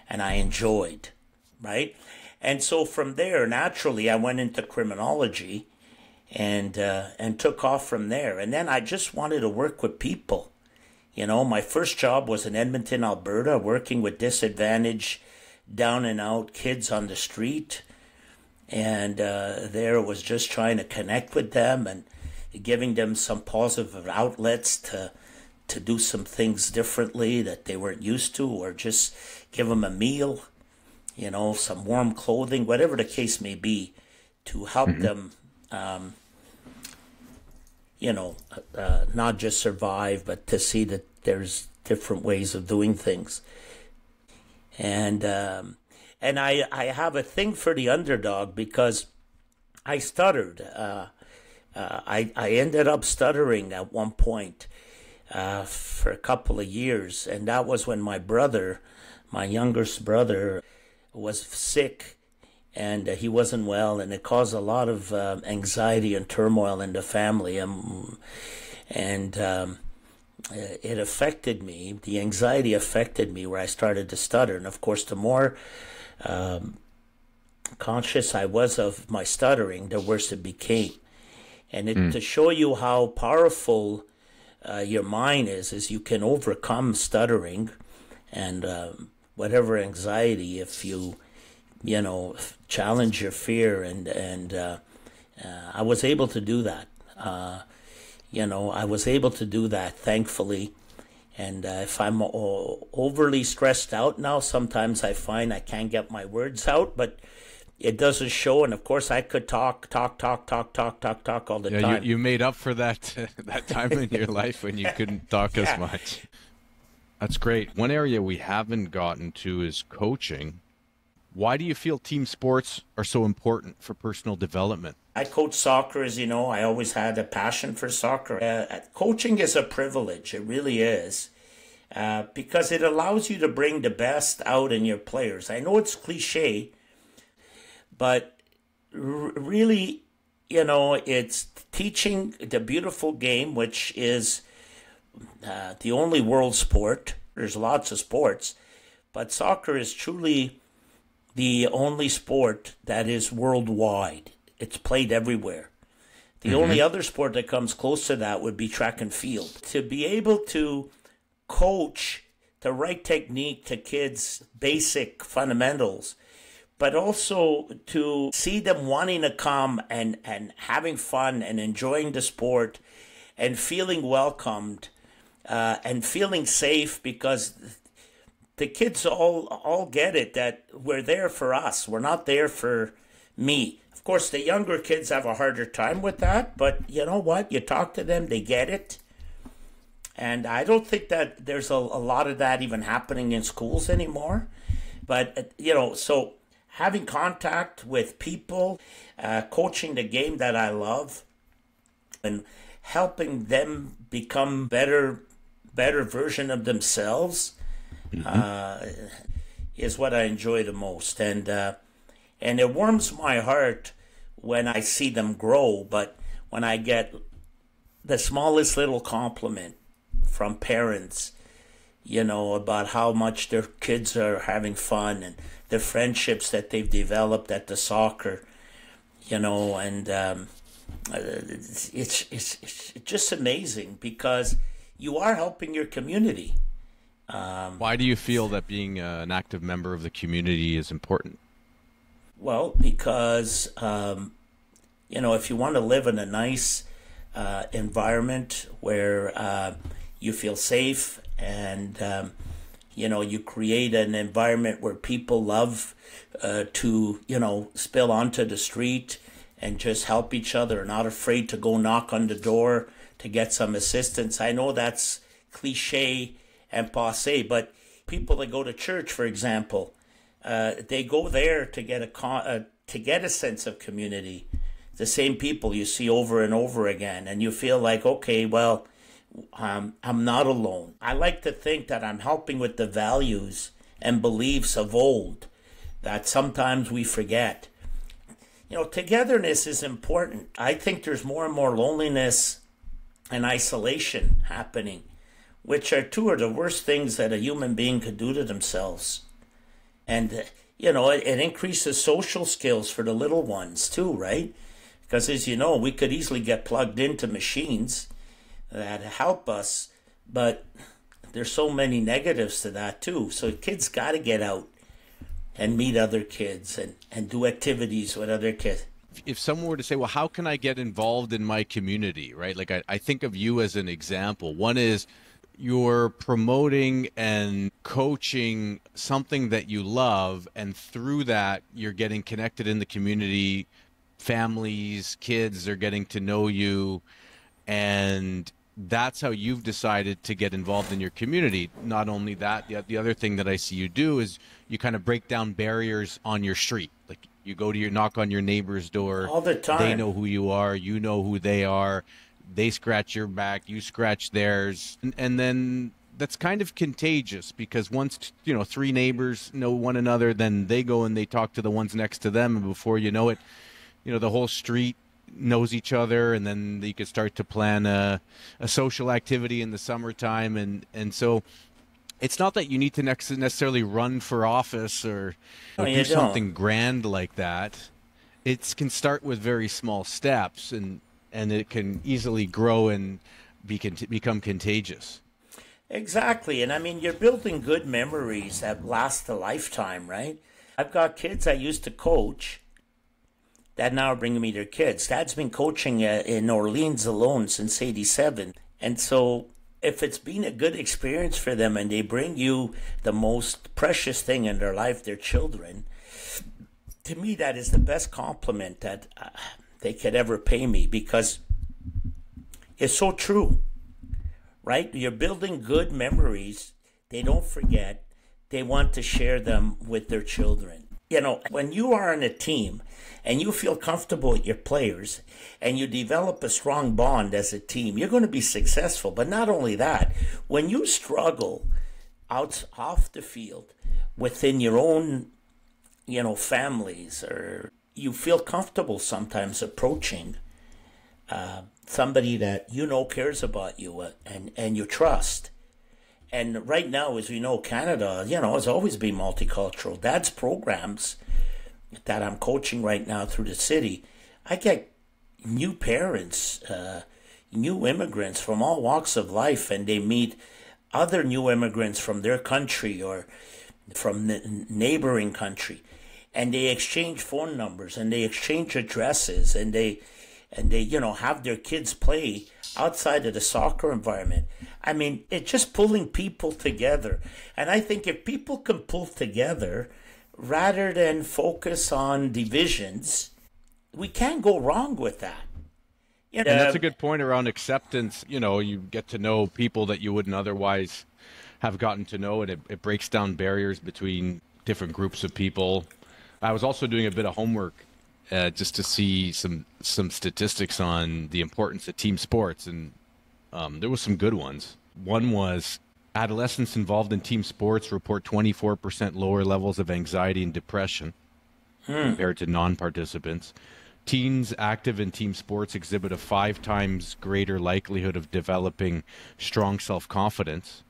and I enjoyed, right? And so from there, naturally, I went into criminology and took off from there. And then I just wanted to work with people. My first job was in Edmonton, Alberta, working with disadvantaged, down and out kids on the street. And there was just trying to connect with them and giving them some positive outlets to do some things differently that they weren't used to, or just give them a meal, some warm clothing, whatever the case may be, to help them, not just survive, but to see that there's different ways of doing things. And I have a thing for the underdog because I stuttered. I ended up stuttering at one point for a couple of years, and that was when my brother, my youngest brother, was sick, and he wasn't well, and it caused a lot of anxiety and turmoil in the family, and it affected me. The anxiety affected me where I started to stutter, and of course, the more conscious I was of my stuttering, the worse it became. And to show you how powerful your mind is you can overcome stuttering and whatever anxiety if you challenge your fear. And I was able to do that. I was able to do that, thankfully. And if I'm overly stressed out now, sometimes I find I can't get my words out. But it doesn't show. And of course, I could talk all the time. You made up for that that time in your life when you couldn't talk as much. That's great. One area we haven't gotten to is coaching. Why do you feel team sports are so important for personal development? I coach soccer, as you know. I always had a passion for soccer. Coaching is a privilege. It really is. Because it allows you to bring the best out in your players. I know it's cliche, but really, it's teaching the beautiful game, which is the only world sport. There's lots of sports, but soccer is truly the only sport that is worldwide. It's played everywhere. The only other sport that comes close to that would be track and field. To be able to coach the right technique to kids' basic fundamentals, but also to see them wanting to come and having fun and enjoying the sport and feeling welcomed and feeling safe, because the kids all get it, that we're there for us. We're not there for me. Of course, the younger kids have a harder time with that, but you know what? You talk to them, they get it. And I don't think that there's a lot of that even happening in schools anymore. But, so having contact with people, coaching the game that I love, and helping them become better version of themselves is what I enjoy the most. And it warms my heart when I see them grow. But when I get the smallest little compliment from parents, about how much their kids are having fun and the friendships that they've developed at the soccer, and it's just amazing, because you are helping your community. Why do you feel that being an active member of the community is important? Well, because, if you want to live in a nice environment where you feel safe and, you create an environment where people love to, spill onto the street and just help each other, not afraid to go knock on the door to get some assistance. I know that's cliche and passé, but people that go to church, for example, they go there to get a sense of community. The same people you see over and over again, and you feel like, okay, well, I'm not alone. I like to think that I'm helping with the values and beliefs of old that sometimes we forget. Togetherness is important. I think there's more and more loneliness and isolation happening, which are two of the worst things that a human being could do to themselves. And, it increases social skills for the little ones too, right? Because as you know, we could easily get plugged into machines that help us, but there's so many negatives to that too. So kids got to get out and meet other kids and do activities with other kids. If someone were to say, well, how can I get involved in my community, right? Like I think of you as an example. One is you're promoting and coaching something that you love, and through that, you're getting connected in the community. Families, kids are getting to know you, and that's how you've decided to get involved in your community. Not only that, the other thing that I see you do is you kind of break down barriers on your street. Like you go to knock on your neighbor's door all the time. They know who you are, you know who they are. They scratch your back, you scratch theirs, and then that's kind of contagious, because once three neighbors know one another, then they go and they talk to the ones next to them, and before you know it, the whole street knows each other, and then you could start to plan a social activity in the summertime, and so it's not that you need to necessarily run for office or do something grand like that. It can start with very small steps, and it can easily grow and become contagious. Exactly. And I mean, you're building good memories that last a lifetime, right? I've got kids I used to coach that now are bringing me their kids. Dad's been coaching in Orleans alone since '87. And so if it's been a good experience for them and they bring you the most precious thing in their life, their children, to me, that is the best compliment that they could ever pay me, because it's so true, right? You're building good memories. They don't forget. They want to share them with their children. You know, when you are on a team and you feel comfortable with your players and you develop a strong bond as a team, you're going to be successful. But not only that, when you struggle off the field within your own, you know, families, or you feel comfortable sometimes approaching somebody that you know cares about you and you trust. And right now, as we know, Canada, you know, has always been multicultural. Dad's programs that I'm coaching right now through the city, I get new parents, new immigrants from all walks of life, and they meet other new immigrants from their country or from the neighboring country. And they exchange phone numbers and they exchange addresses, and they you know, have their kids play outside of the soccer environment. I mean, it's just pulling people together. And I think if people can pull together rather than focus on divisions, we can't go wrong with that. You know, and that's a good point around acceptance. You know, you get to know people that you wouldn't otherwise have gotten to know, and it breaks down barriers between different groups of people. I was also doing a bit of homework just to see some statistics on the importance of team sports, and there was some good ones. One was adolescents involved in team sports report 24% lower levels of anxiety and depression compared to non-participants. Teens active in team sports exhibit a 5 times greater likelihood of developing strong self-confidence.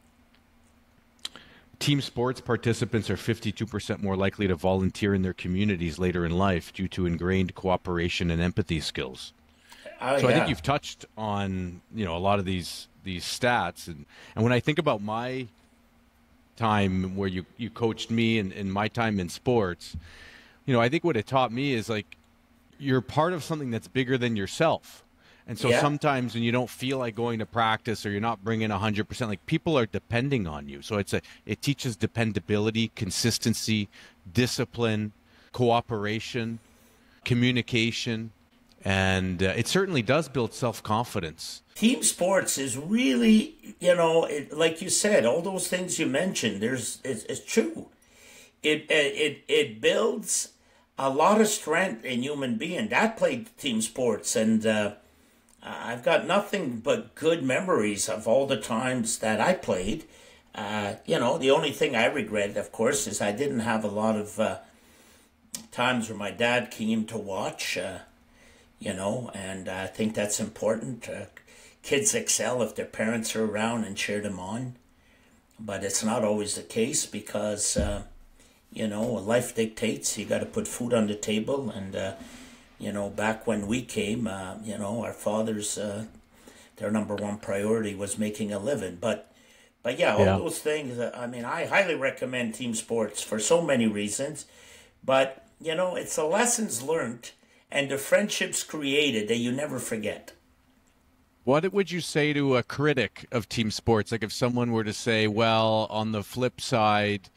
Team sports participants are 52% more likely to volunteer in their communities later in life due to ingrained cooperation and empathy skills. I think you've touched on, you know, a lot of these stats, and when I think about my time where you coached me and my time in sports, you know, I think what it taught me is, like, you're part of something that's bigger than yourself. And so sometimes when you don't feel like going to practice or you're not bringing 100%, like, people are depending on you. So it teaches dependability, consistency, discipline, cooperation, communication, and it certainly does build self-confidence. Team sports is really, you know, like you said, all those things you mentioned, it's true. It builds a lot of strength in human being. Dad played team sports, and I've got nothing but good memories of all the times that I played. You know, the only thing I regret, of course, is I didn't have a lot of times where my dad came to watch, you know, and I think that's important. Kids excel if their parents are around and cheer them on. But it's not always the case because, you know, life dictates. You got to put food on the table, and you know, back when we came, you know, our fathers, their number one priority was making a living. But yeah, all those things, I mean, I highly recommend team sports for so many reasons. But, you know, it's the lessons learned and the friendships created that you never forget. What would you say to a critic of team sports? Like, if someone were to say, well, on the flip side,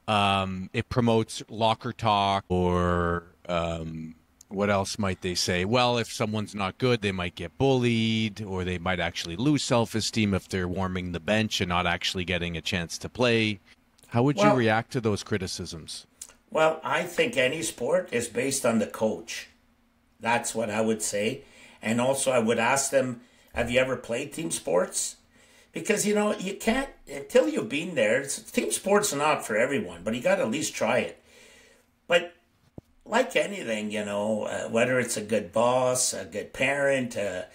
it promotes locker talk, or what else might they say? Well, if someone's not good, they might get bullied, or they might actually lose self-esteem if they're warming the bench and not actually getting a chance to play. How would you react to those criticisms? Well, I think any sport is based on the coach. That's what I would say. And also I would ask them, have you ever played team sports? Because, you know, you can't, until you've been there, team sports are not for everyone, but you got to at least try it. But like anything, you know, whether it's a good boss, a good parent, a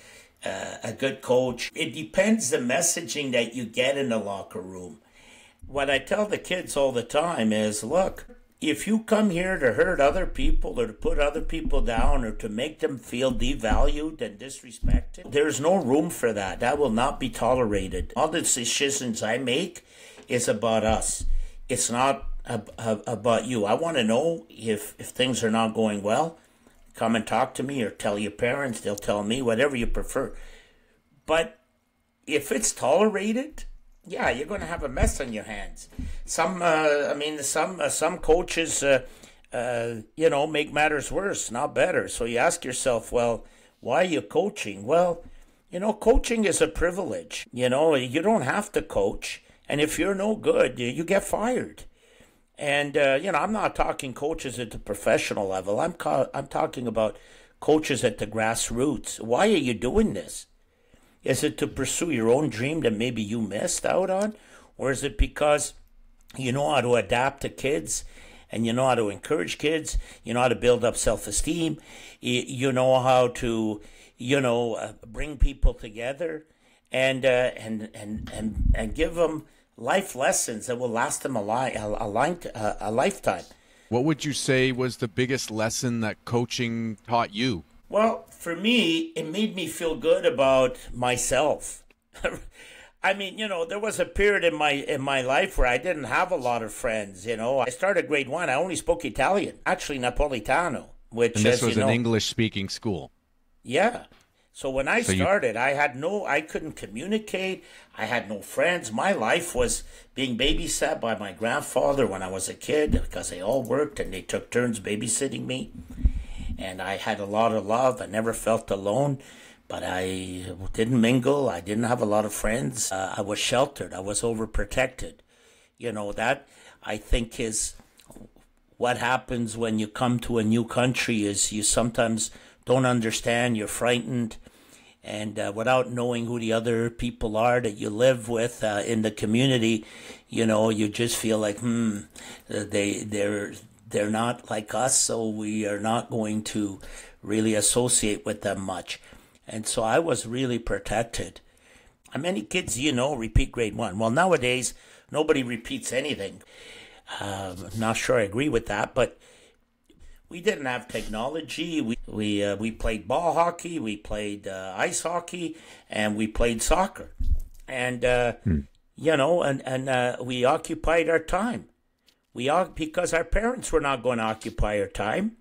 good coach, it depends the messaging that you get in the locker room. What I tell the kids all the time is, look, if you come here to hurt other people or to put other people down or to make them feel devalued and disrespected, there's no room for that. That will not be tolerated. All the decisions I make is about us. It's not about you. I want to know if things are not going well. Come and talk to me, or tell your parents. They'll tell me, whatever you prefer. But if it's tolerated, yeah, you're going to have a mess on your hands. Some coaches make matters worse, not better. So you ask yourself, well, why are you coaching? Well, coaching is a privilege. You don't have to coach. And if you're no good, you get fired. And, I'm not talking coaches at the professional level. I'm talking about coaches at the grassroots. Why are you doing this? Is it to pursue your own dream that maybe you missed out on? Or is it because you know how to adapt to kids and you know how to encourage kids? You know how to build up self-esteem? You know how to, bring people together and give them life lessons that will last them a lifetime. What would you say was the biggest lesson that coaching taught you? Well, for me, it made me feel good about myself. I mean, there was a period in my life where I didn't have a lot of friends. I started grade 1. I only spoke Italian, actually Napolitano, which, and this was an English-speaking school. Yeah. So when I started, I couldn't communicate. I had no friends. My life was being babysat by my grandfather when I was a kid because they all worked and they took turns babysitting me. And I had a lot of love. I never felt alone, but I didn't mingle. I didn't have a lot of friends. I was sheltered. I was overprotected. That I think is what happens when you come to a new country is you sometimes don't understand. You're frightened. And without knowing who the other people are that you live with in the community, you just feel like, they're not like us, so we are not going to really associate with them much. And so I was really protected. How many kids repeat grade 1? Well, nowadays, nobody repeats anything. Not sure I agree with that, but we didn't have technology. We played ball hockey, we played ice hockey, and we played soccer. And, we occupied our time. Because our parents were not going to occupy our time.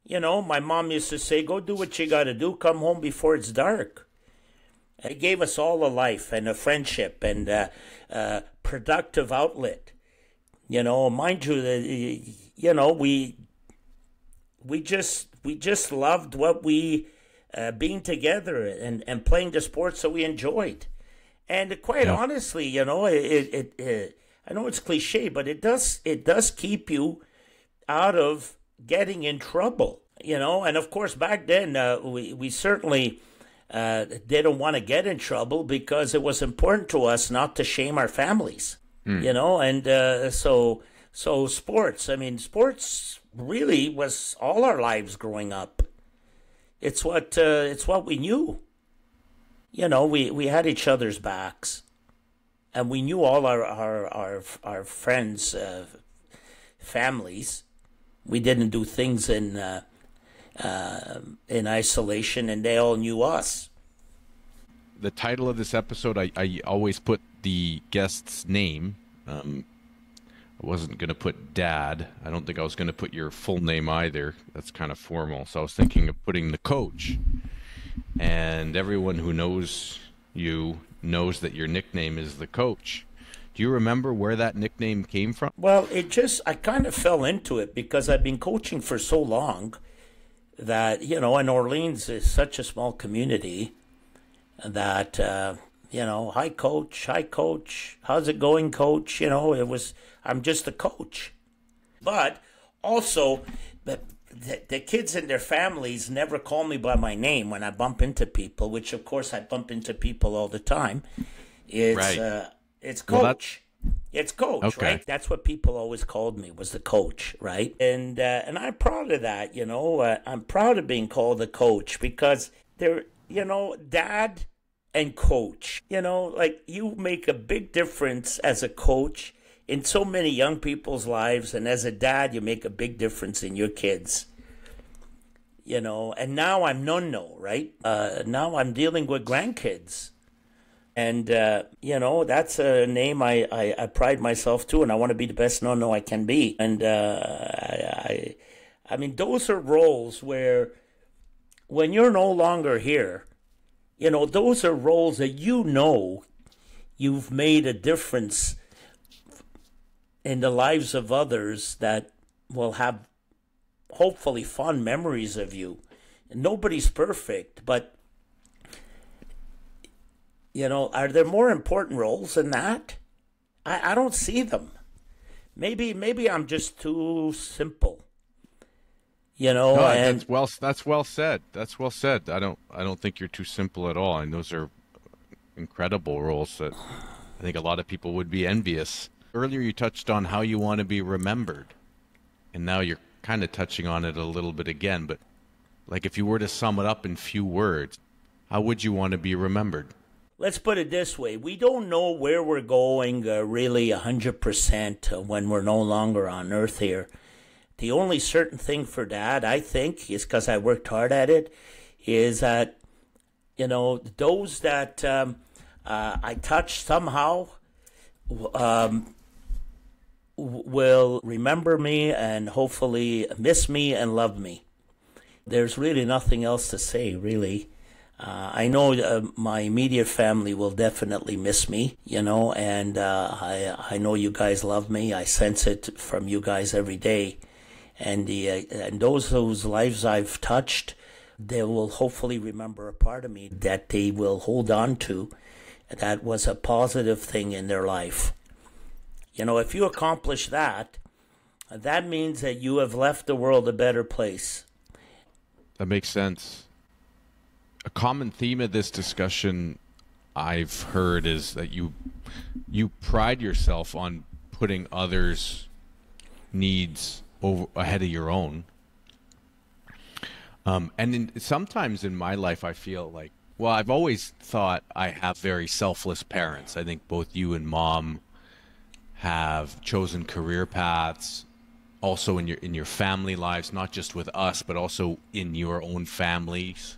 My mom used to say, go do what you got to do, come home before it's dark. It gave us all a life and a friendship and a productive outlet. Mind you, we just loved what we, being together and playing the sports that we enjoyed. And quite honestly, I know it's cliche, but it does keep you out of getting in trouble, And of course, back then, we certainly didn't want to get in trouble because it was important to us not to shame our families, And so sports. I mean, sports really was all our lives growing up. It's what we knew. We had each other's backs. And we knew all our friends' families. We didn't do things in isolation, and they all knew us. The title of this episode, I always put the guest's name. I wasn't going to put Dad. I don't think I was going to put your full name either. That's kind of formal. So I was thinking of putting the coach. And everyone who knows you knows that your nickname is the coach. Do you remember where that nickname came from? Well, I kind of fell into it because I've been coaching for so long that, and Orleans is such a small community that, hi coach, how's it going, coach? I'm just a coach. But also, the kids and their families never call me by my name when I bump into people, which of course I bump into people all the time. It's coach. It's coach, okay. Right? That's what people always called me, was the coach, right? And I'm proud of that, I'm proud of being called the coach because they're, Dad and coach, you make a big difference as a coach in so many young people's lives, and as a dad, you make a big difference in your kids. And now I'm nonno, right? Now I'm dealing with grandkids. And, that's a name I pride myself to, and I want to be the best nonno I can be. And I mean, those are roles where when you're no longer here, those are roles that you've made a difference in the lives of others that will have hopefully fond memories of you. Nobody's perfect, but are there more important roles than that? I don't see them. Maybe I'm just too simple. No, And that's well said. That's well said. I don't think you're too simple at all. And those are incredible roles that I think a lot of people would be envious. Earlier you touched on how you want to be remembered. And now you're kind of touching on it a little bit again, but like if you were to sum it up in few words, how would you want to be remembered? let's put it this way. We don't know where we're going really 100% when we're no longer on Earth here. The only certain thing for Dad, I think, is because I worked hard at it, is that, those that I touch somehow will remember me and hopefully miss me and love me. There's really nothing else to say, really. I know my immediate family will definitely miss me, and I know you guys love me. I sense it from you guys every day. And those whose lives I've touched, they will hopefully remember a part of me that they will hold on to that was a positive thing in their life. If you accomplish that, that means that you have left the world a better place. That makes sense. A common theme of this discussion I've heard is that you pride yourself on putting others' needs ahead of your own. Sometimes in my life I feel like, well, I've always thought I have very selfless parents. I think both you and Mom have chosen career paths, also in your family lives, not just with us, but also in your own families.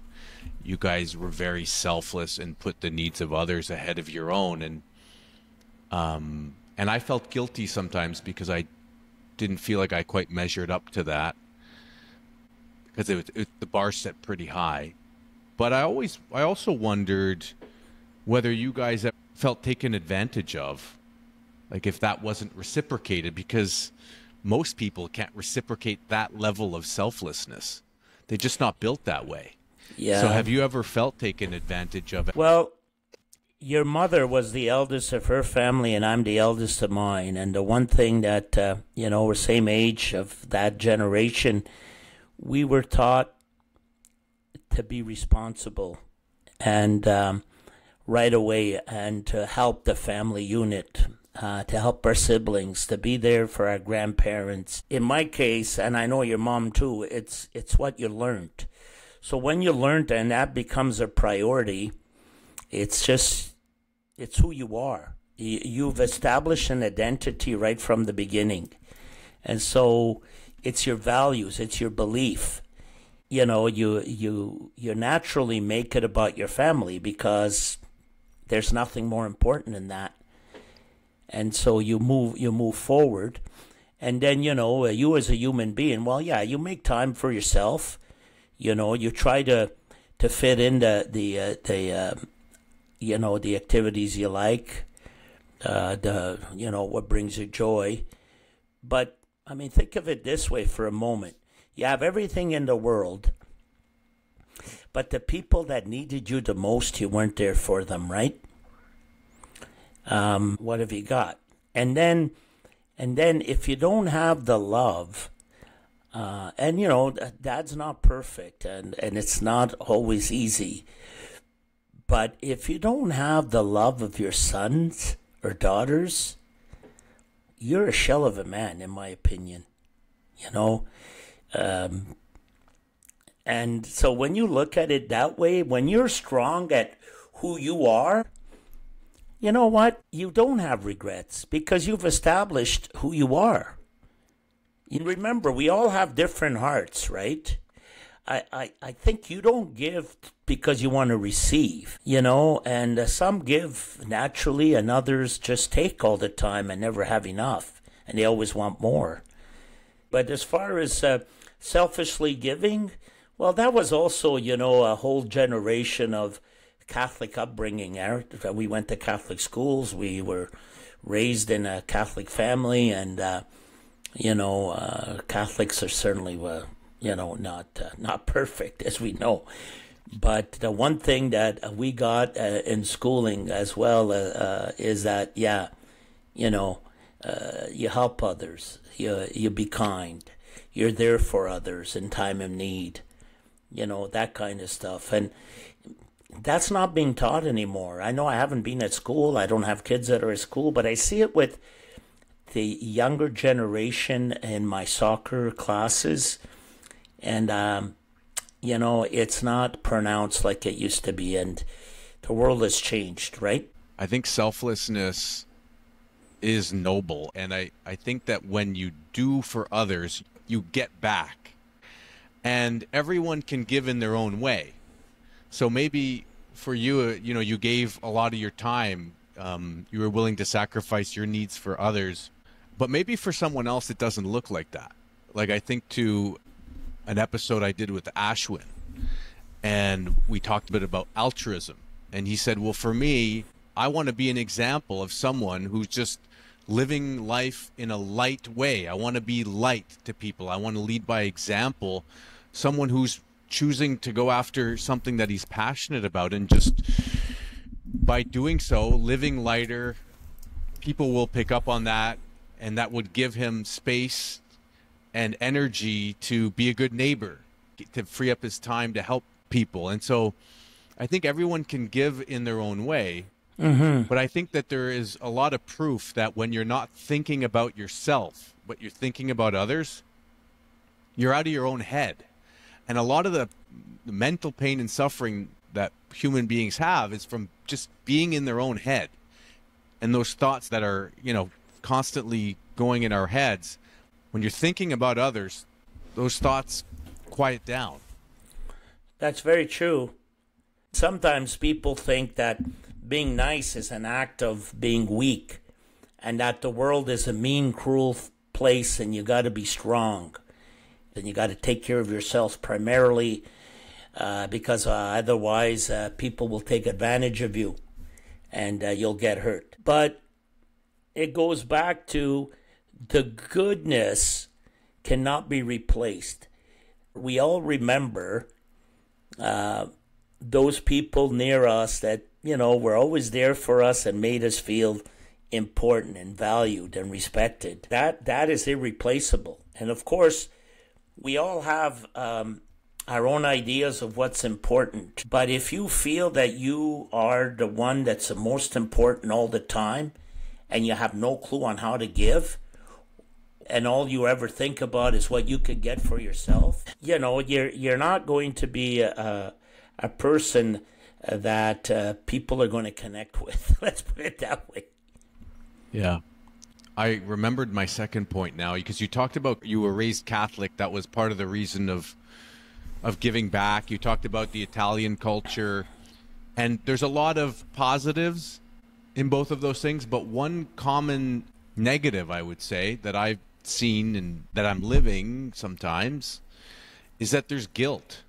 You guys were very selfless and put the needs of others ahead of your own, and I felt guilty sometimes because I didn't feel like I quite measured up to that, because the bar set pretty high. But I also wondered whether you guys felt taken advantage of, like if that wasn't reciprocated, because most people can't reciprocate that level of selflessness. They're just not built that way. Yeah. So have you ever felt taken advantage of? Well, your mother was the eldest of her family, and I'm the eldest of mine. And the one thing that, we're same age of that generation, we were taught to be responsible and right away, and to help the family unit, to help our siblings, to be there for our grandparents. In my case, and I know your mom too, it's what you learned. So when you learned and that becomes a priority, it's who you are. You've established an identity right from the beginning. And so it's your values, it's your belief. You naturally make it about your family because there's nothing more important than that. And so you move forward. And then, you as a human being, well, yeah, you make time for yourself. You try to fit in the activities you like, what brings you joy. But, think of it this way for a moment. You have everything in the world, but the people that needed you the most, you weren't there for them, right? What have you got? And then if you don't have the love, Dad's not perfect, and it's not always easy. But if you don't have the love of your sons or daughters, you're a shell of a man, in my opinion. And so when you look at it that way, when you're strong at who you are, you know what? You don't have regrets because you've established who you are. You remember, we all have different hearts, right? I think you don't give because you want to receive, and some give naturally and others just take all the time and never have enough, and they always want more. But as far as selfishly giving, well, that was also, a whole generation of Catholic upbringing. We went to Catholic schools. We were raised in a Catholic family, and Catholics are certainly not perfect, as we know. But the one thing that we got in schooling as well is that, you help others, you be kind, you're there for others in time of need, that kind of stuff. And that's not being taught anymore. I know I haven't been at school. I don't have kids that are at school, but I see it with the younger generation in my soccer classes. And, it's not pronounced like it used to be. And the world has changed, right? I think selflessness is noble. And I think that when you do for others, you get back. And everyone can give in their own way. So maybe for you, you gave a lot of your time. You were willing to sacrifice your needs for others. But maybe for someone else, it doesn't look like that. Like I think to an episode I did with Ashwin, and we talked a bit about altruism. And he said, well, for me, I want to be an example of someone who's just living life in a light way. I want to be light to people. I want to lead by example. Someone who's choosing to go after something that he's passionate about, and just by doing so, living lighter, people will pick up on that, and that would give him space and energy to be a good neighbor, to free up his time to help people. And so I think everyone can give in their own way. Mm-hmm. But I think that there is a lot of proof that when you're not thinking about yourself, but you're thinking about others, you're out of your own head. And a lot of the mental pain and suffering that human beings have is from just being in their own head. And those thoughts that are, constantly going in our heads, when you're thinking about others, those thoughts quiet down. That's very true. Sometimes people think that being nice is an act of being weak, and that the world is a mean, cruel place, and you got to be strong. Then you got to take care of yourself primarily, because otherwise people will take advantage of you, and you'll get hurt. But it goes back to the goodness cannot be replaced. We all remember those people near us that, were always there for us and made us feel important and valued and respected. That is irreplaceable. And of course, we all have our own ideas of what's important. But if you feel that you are the one that's the most important all the time, and you have no clue on how to give, and all you ever think about is what you could get for yourself, you're not going to be a person that people are going to connect with. Let's put it that way. Yeah. I remembered my second point now, because you talked about you were raised Catholic. That was part of the reason of giving back. You talked about the Italian culture, and there's a lot of positives in both of those things, but one common negative, I would say, that I've seen and that I'm living sometimes is that there's guilt.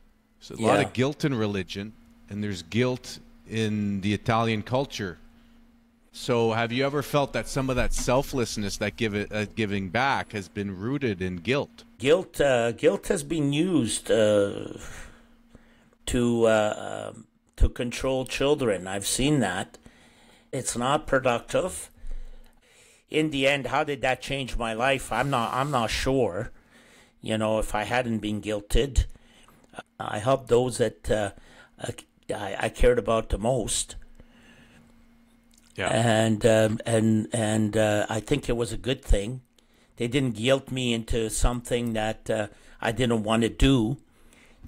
There's a lot of guilt in religion, and there's guilt in the Italian culture. So have you ever felt that some of that selflessness that giving back has been rooted in guilt? Guilt has been used to control children. I've seen that. It's not productive. In the end, how did that change my life? I'm not sure. If I hadn't been guilted, I helped those that I cared about the most. Yeah. And I think it was a good thing. They didn't guilt me into something that I didn't want to do.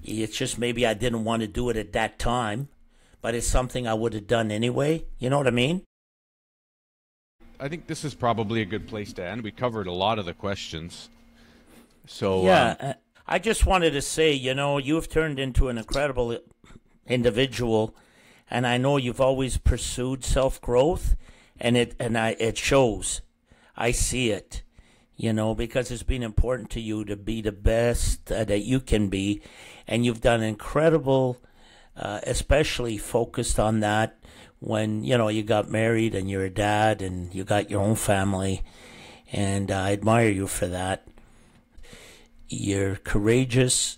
It's just maybe I didn't want to do it at that time, but it's something I would have done anyway. You know what I mean? I think this is probably a good place to end. We covered a lot of the questions. So yeah, I just wanted to say, you've turned into an incredible individual. And I know you've always pursued self-growth, and it shows. I see it, because it's been important to you to be the best that you can be. And you've done incredible, especially focused on that when, you got married and you're a dad and you got your own family. And I admire you for that. you're courageous,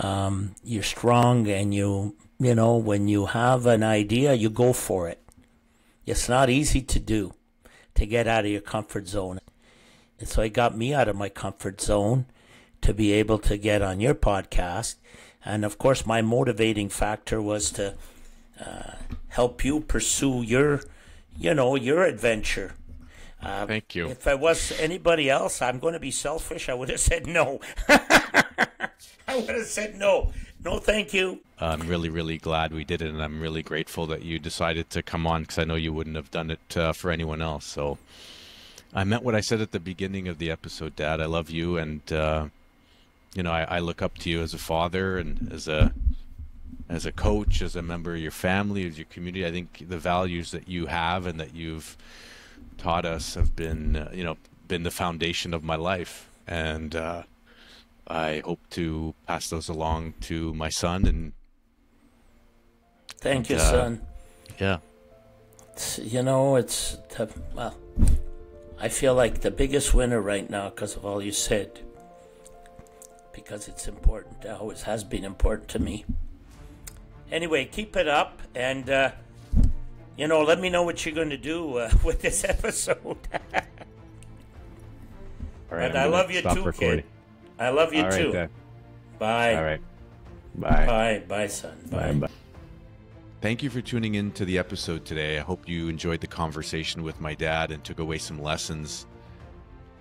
you're strong, and you know, when you have an idea, you go for it. It's not easy to do, to get out of your comfort zone. And so it got me out of my comfort zone to be able to get on your podcast. And of course, my motivating factor was to help you pursue your adventure. Thank you. If I was anybody else, I'm going to be selfish, I would have said no. I would have said no. No, thank you. I'm really, really glad we did it, and I'm really grateful that you decided to come on, because I know you wouldn't have done it for anyone else. So I meant what I said at the beginning of the episode, Dad. I love you, and I look up to you as a father and as a coach, as a member of your family, as your community. I think the values that you have and that you've taught us have been the foundation of my life, and I hope to pass those along to my son. And thank you, son. Yeah. I feel like the biggest winner right now because of all you said, because it's important. It always has been important to me. Anyway, keep it up, and let me know what you're going to do with this episode. All right, and I love you too, recording. Kid. I love you too. Dad. Bye. All right. Bye. Bye. Bye, son. Bye. Bye. Thank you for tuning in to the episode today. I hope you enjoyed the conversation with my dad and took away some lessons.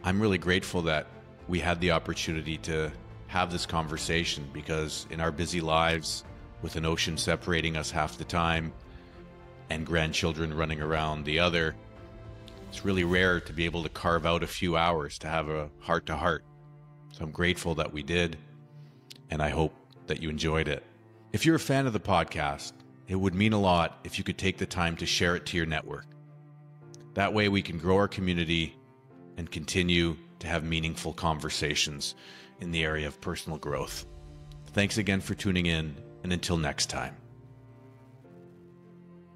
I'm really grateful that we had the opportunity to have this conversation, because in our busy lives, with an ocean separating us half the time and grandchildren running around the other, it's really rare to be able to carve out a few hours to have a heart-to-heart. So I'm grateful that we did, and I hope that you enjoyed it. If you're a fan of the podcast, it would mean a lot if you could take the time to share it to your network. That way we can grow our community and continue to have meaningful conversations in the area of personal growth. Thanks again for tuning in, and until next time.